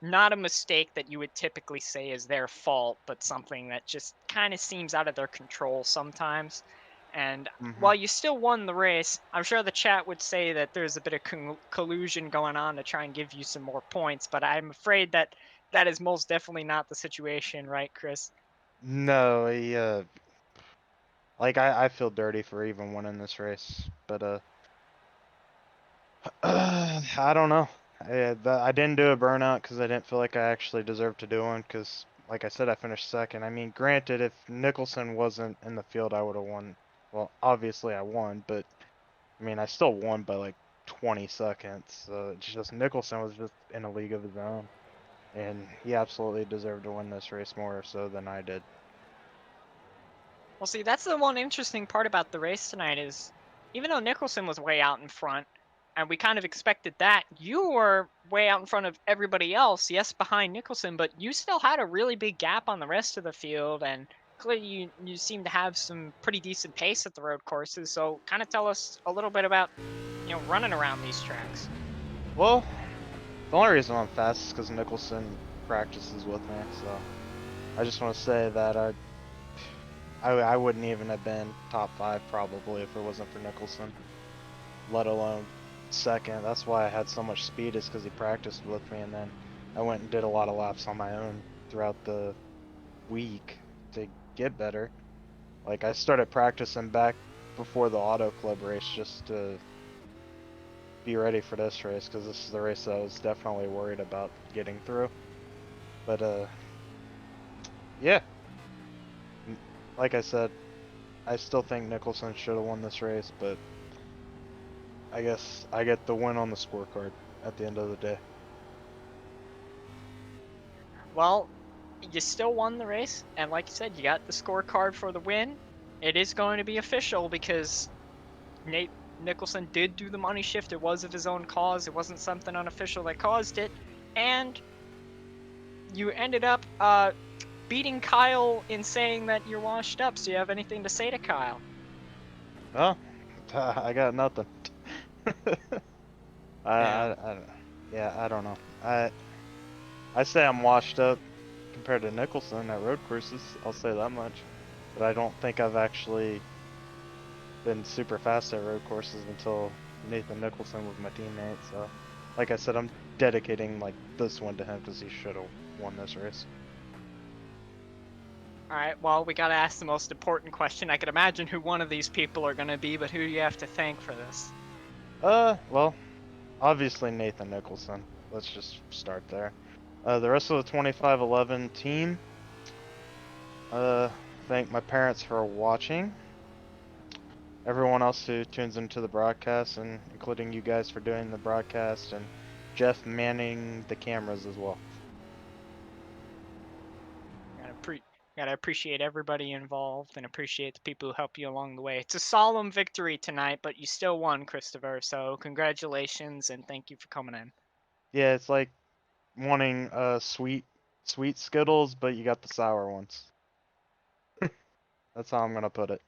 not a mistake that you would typically say is their fault, but something that just kind of seems out of their control sometimes. And while you still won the race, I'm sure the chat would say that there's a bit of collusion going on to try and give you some more points, but I'm afraid that that is most definitely not the situation, right, Chris? No, I feel dirty for even winning this race, but I don't know. I didn't do a burnout because I didn't feel like I actually deserved to do one. Because, like I said, I finished second. I mean, granted, if Nicholson wasn't in the field, I would have won. Well, obviously I won, but I mean, I still won by like 20 seconds. It's just Nicholson was just in a league of his own, and he absolutely deserved to win this race more so than I did. Well, see, that's the one interesting part about the race tonight is, even though Nicholson was way out in front, and we kind of expected that, you were way out in front of everybody else, yes, behind Nicholson, but you still had a really big gap on the rest of the field, and clearly you seem to have some pretty decent pace at the road courses, so kind of tell us a little bit about, running around these tracks. Well, the only reason I'm fast is because Nicholson practices with me, so I just want to say that I wouldn't even have been top 5 probably if it wasn't for Nicholson, let alone second. That's why I had so much speed, is because he practiced with me, and then I went and did a lot of laps on my own throughout the week to get better. Like, I started practicing back before the Auto Club race just to be ready for this race, because this is the race that I was definitely worried about getting through. But yeah, like I said, I still think Nicholson should have won this race, but I guess I get the win on the scorecard at the end of the day. Well, you still won the race, and like you said, you got the scorecard for the win. It is going to be official because Nate Nicholson did do the money shift. It was of his own cause. It wasn't something unofficial that caused it. And you ended up beating Kyle in saying that you're washed up. So you have anything to say to Kyle? Oh, I got nothing. I don't know. I say I'm washed up compared to Nicholson at road courses. I'll say that much. But I don't think I've actually been super fast at road courses until Nathan Nicholson was my teammate. So, like I said, I'm dedicating this one to him because he should have won this race. Alright, well, we gotta ask the most important question. I could imagine who one of these people are gonna be, but who do you have to thank for this? Well, obviously Nathan Nicholson. Let's just start there. The rest of the 2511 team. Thank my parents for watching. Everyone else who tunes into the broadcast, and including you guys for doing the broadcast, and Jeff manning the cameras as well. Gotta appreciate everybody involved and appreciate the people who help you along the way. It's a solemn victory tonight, but you still won, Christopher. So congratulations and thank you for coming in. Yeah, it's like wanting sweet Skittles, but you got the sour ones. That's how I'm gonna put it.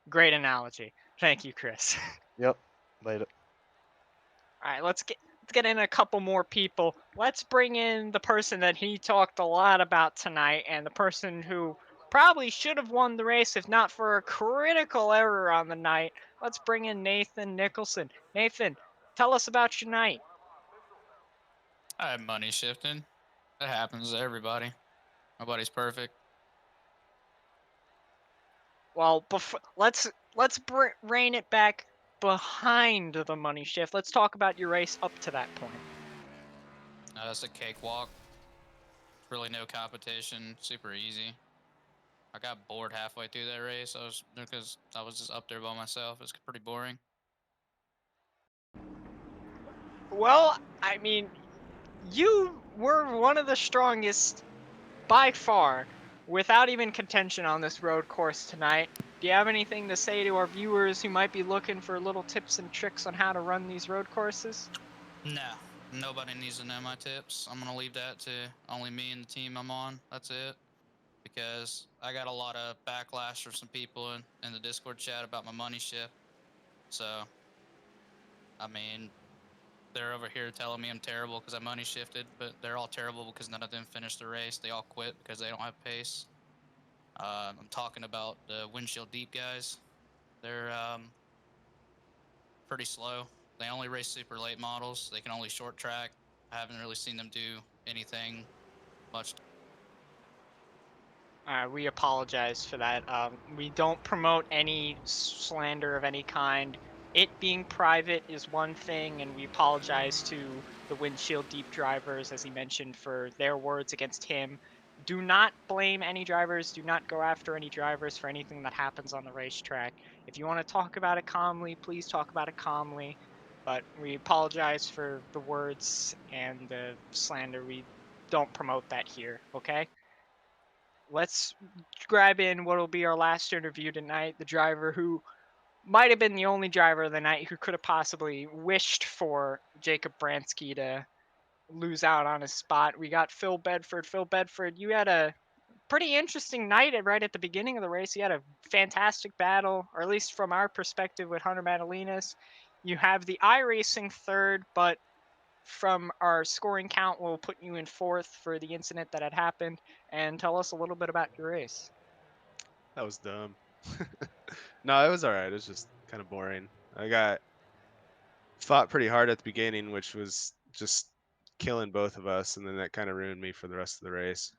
Great analogy. Thank you, Chris. Yep, later. All right, let's get in a couple more people. Let's bring in the person that he talked a lot about tonight, and the person who probably should have won the race if not for a critical error on the night. Let's bring in Nathan Nicholson. Nathan, tell us about your night. I had money shifting. That happens to everybody. Nobody's perfect. Well, let's rein it back behind the money shift. Let's talk about your race up to that point. It's a cakewalk. Really no competition. Super easy. I got bored halfway through that race. Because I was just up there by myself. It's pretty boring. Well, I mean, you were one of the strongest by far, without even contention on this road course tonight. Do you have anything to say to our viewers who might be looking for little tips and tricks on how to run these road courses? No. Nobody needs to know my tips. I'm going to leave that to only me and the team I'm on. That's it. Because I got a lot of backlash from some people in the Discord chat about my money shift. So, I mean, they're over here telling me I'm terrible because I money shifted, but they're all terrible because none of them finished the race. They all quit because they don't have pace. I'm talking about the windshield deep guys. They're pretty slow. They only race super late models. They can only short track. I haven't really seen them do anything much. We apologize for that. We don't promote any slander of any kind. It being private is one thing, and we apologize to the windshield deep drivers, as he mentioned, for their words against him. Do not blame any drivers. Do not go after any drivers for anything that happens on the racetrack. If you want to talk about it calmly, please talk about it calmly. But we apologize for the words and the slander. We don't promote that here, okay? Let's grab in what will be our last interview tonight. The driver who might have been the only driver of the night who could have possibly wished for Jacob Bransky to lose out on his spot. We got Phil Bedford. Phil Bedford, you had a pretty interesting night right at the beginning of the race. You had a fantastic battle, or at least from our perspective with Hunter Madalinas. You have the iRacing third, but from our scoring count, we'll put you in fourth for the incident that had happened. And tell us a little bit about your race. That was dumb. No, it was all right. It was just kind of boring. I got fought pretty hard at the beginning, which was just killing both of us, and then that kind of ruined me for the rest of the race.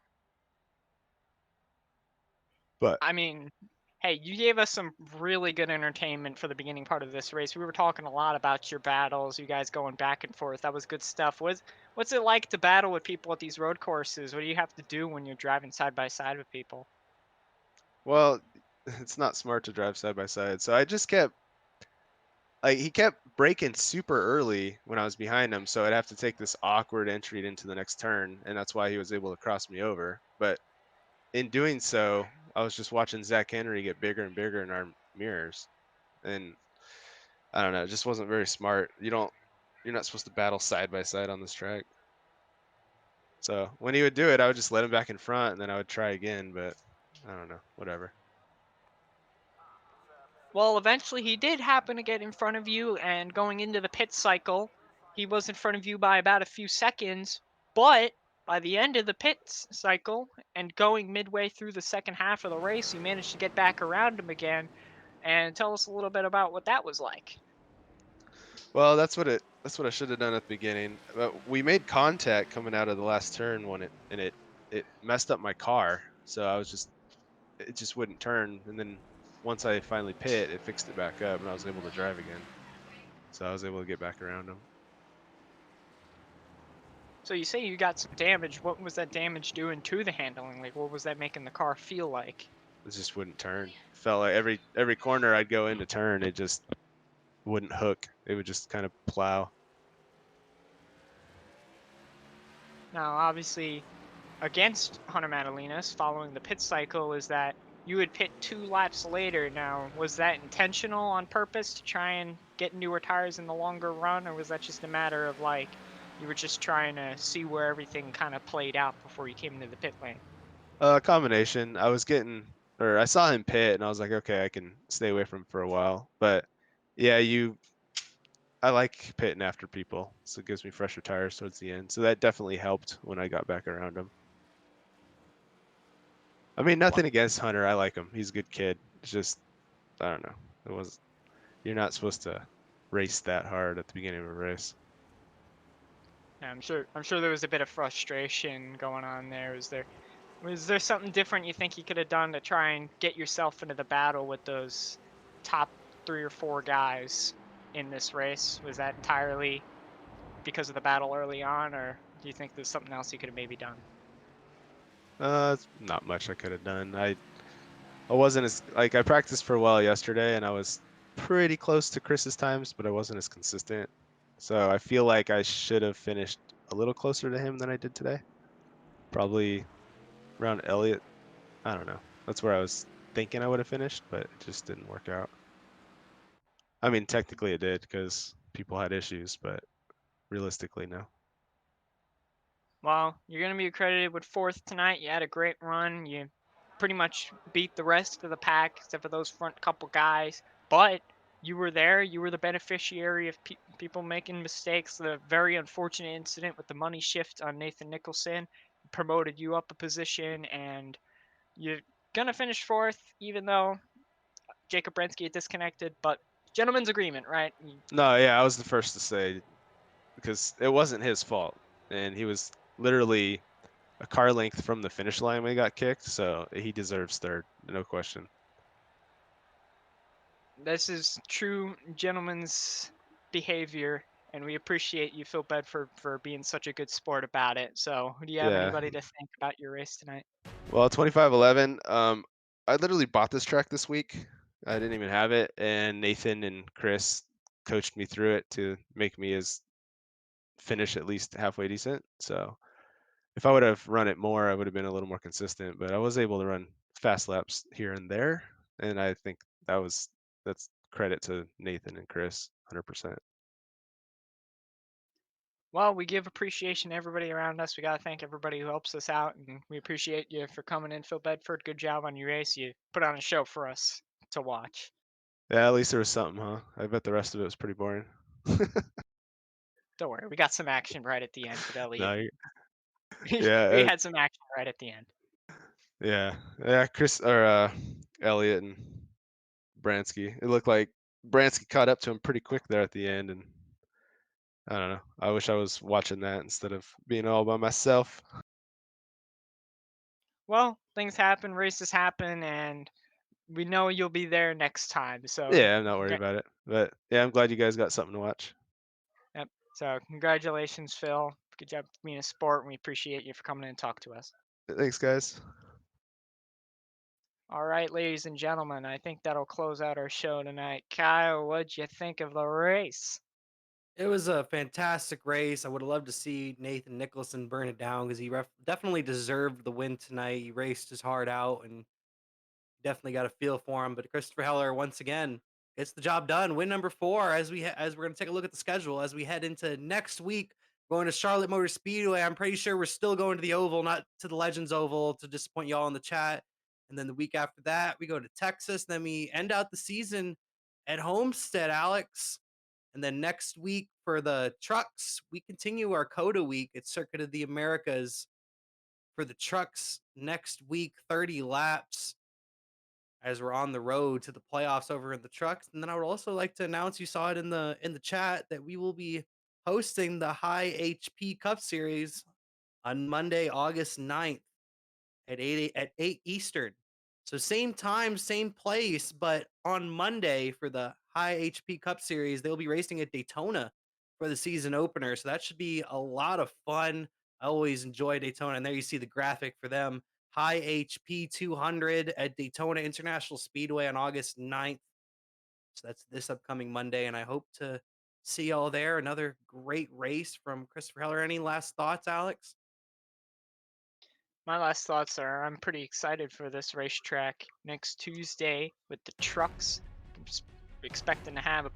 But I mean, hey, you gave us some really good entertainment for the beginning part of this race. We were talking a lot about your battles, you guys going back and forth. That was good stuff. What's it like to battle with people at these road courses? What do you have to do when you're driving side by side with people? well, it's not smart to drive side by side, so I just kept he kept braking super early when I was behind him, so I'd have to take this awkward entry into the next turn, and that's why he was able to cross me over. But in doing so, I was just watching Zach Henry get bigger and bigger in our mirrors, and I don't know, it just wasn't very smart. You're not supposed to battle side by side on this track. So when he would do it, I would just let him back in front, and then I would try again. But I don't know, whatever. Well, eventually he did happen to get in front of you, and going into the pit cycle, he was in front of you by about a few seconds, but by the end of the pit cycle and going midway through the second half of the race, you managed to get back around him again. And tell us a little bit about what that was like. Well, that's what I should have done at the beginning. But we made contact coming out of the last turn it messed up my car. So it just wouldn't turn. And then once I finally pit, it fixed it back up, and I was able to drive again. So I was able to get back around him. So you say you got some damage. What was that damage doing to the handling? Like, what was that making the car feel like? It just wouldn't turn. Felt like every corner I'd go in to turn, it just wouldn't hook. It would just kind of plow. Now, obviously, against Hunter Madalinas, following the pit cycle, is that you would pit 2 laps later. Now, was that intentional on purpose to try and get newer tires in the longer run, or was that just a matter of like you were just trying to see where everything kind of played out before you came into the pit lane? Combination. I saw him pit, and I was like, okay, I can stay away from him for a while. But yeah, I like pitting after people, so it gives me fresher tires towards the end. So that definitely helped when I got back around him. I mean, nothing against Hunter. I like him. He's a good kid. It's just, I don't know. You're not supposed to race that hard at the beginning of a race. Yeah, I'm sure there was a bit of frustration going on there. Was there something different you think you could have done to try and get yourself into the battle with those top 3 or 4 guys in this race? Was that entirely because of the battle early on, or do you think there's something else you could have maybe done? It's not much I could have done. I wasn't as like I practiced for a while yesterday, and I was pretty close to Chris's times, but I wasn't as consistent. So I feel like I should have finished a little closer to him than I did today. Probably around Elliott. I don't know. That's where I was thinking I would have finished, but it just didn't work out. I mean, technically it did because people had issues, but realistically, no. Well, you're going to be accredited with 4th tonight. You had a great run. You pretty much beat the rest of the pack, except for those front couple guys. But you were there. You were the beneficiary of people making mistakes. The very unfortunate incident with the money shift on Nathan Nicholson promoted you up a position, and you're going to finish 4th, even though Jacob Brensky had disconnected. But gentleman's agreement, right? No, yeah, I was the first to say because it wasn't his fault, and he was literally a car length from the finish line when he got kicked, so he deserves third, no question. This is true gentleman's behavior, and we appreciate you, Phil Bedford, for being such a good sport about it. So, do you have Yeah. anybody to thank about your race tonight? Well, 2511. I literally bought this track this week. I didn't even have it, and Nathan and Chris coached me through it to make me finish at least halfway decent. So if I would have run it more, I would have been a little more consistent. But I was able to run fast laps here and there, and I think that's credit to Nathan and Chris, 100%. Well, we give appreciation to everybody around us. We got to thank everybody who helps us out, and we appreciate you for coming in, Phil Bedford. Good job on your race. You put on a show for us to watch. Yeah, at least there was something, huh? I bet the rest of it was pretty boring. Don't worry, we got some action right at the end with Elliot. No, Yeah, we yeah, had some action right at the end. yeah. Chris or Elliot and Bransky. It looked like Bransky caught up to him pretty quick there at the end, and I don't know. I wish I was watching that instead of being all by myself. Well, things happen, races happen, and we know you'll be there next time. So Yeah, I'm not worried about it. But yeah, I'm glad you guys got something to watch. Yep. So congratulations, Phil. Good job being a sport, and we appreciate you for coming in and talk to us. Thanks, guys. All right, ladies and gentlemen, I think that'll close out our show tonight. Kyle, what'd you think of the race? It was a fantastic race. I would have loved to see Nathan Nicholson burn it down because he definitely deserved the win tonight. He raced his heart out and definitely got a feel for him. But Christopher Heller once again gets the job done. Win number 4 as as we're going to take a look at the schedule as we head into next week, going to Charlotte Motor Speedway. I'm pretty sure we're still going to the Oval, not to the Legends Oval, to disappoint y'all in the chat. And then the week after that, we go to Texas. Then we end out the season at Homestead, Alex. And then next week for the trucks, we continue our COTA week at Circuit of the Americas. For the trucks next week, 30 laps as we're on the road to the playoffs over in the trucks. And then I would also like to announce, you saw it in the chat, that we will be hosting the High HP Cup Series on Monday, August 9th at 8 Eastern. So same time, same place, but on Monday for the High HP Cup Series, they'll be racing at Daytona for the season opener. So that should be a lot of fun. I always enjoy Daytona. And there you see the graphic for them. High HP 200 at Daytona International Speedway on August 9th. So that's this upcoming Monday. And I hope to see y'all there. Another great race from Christopher Heller. Any last thoughts, Alex? My last thoughts are I'm pretty excited for this racetrack next Tuesday with the trucks. I'm expecting to have a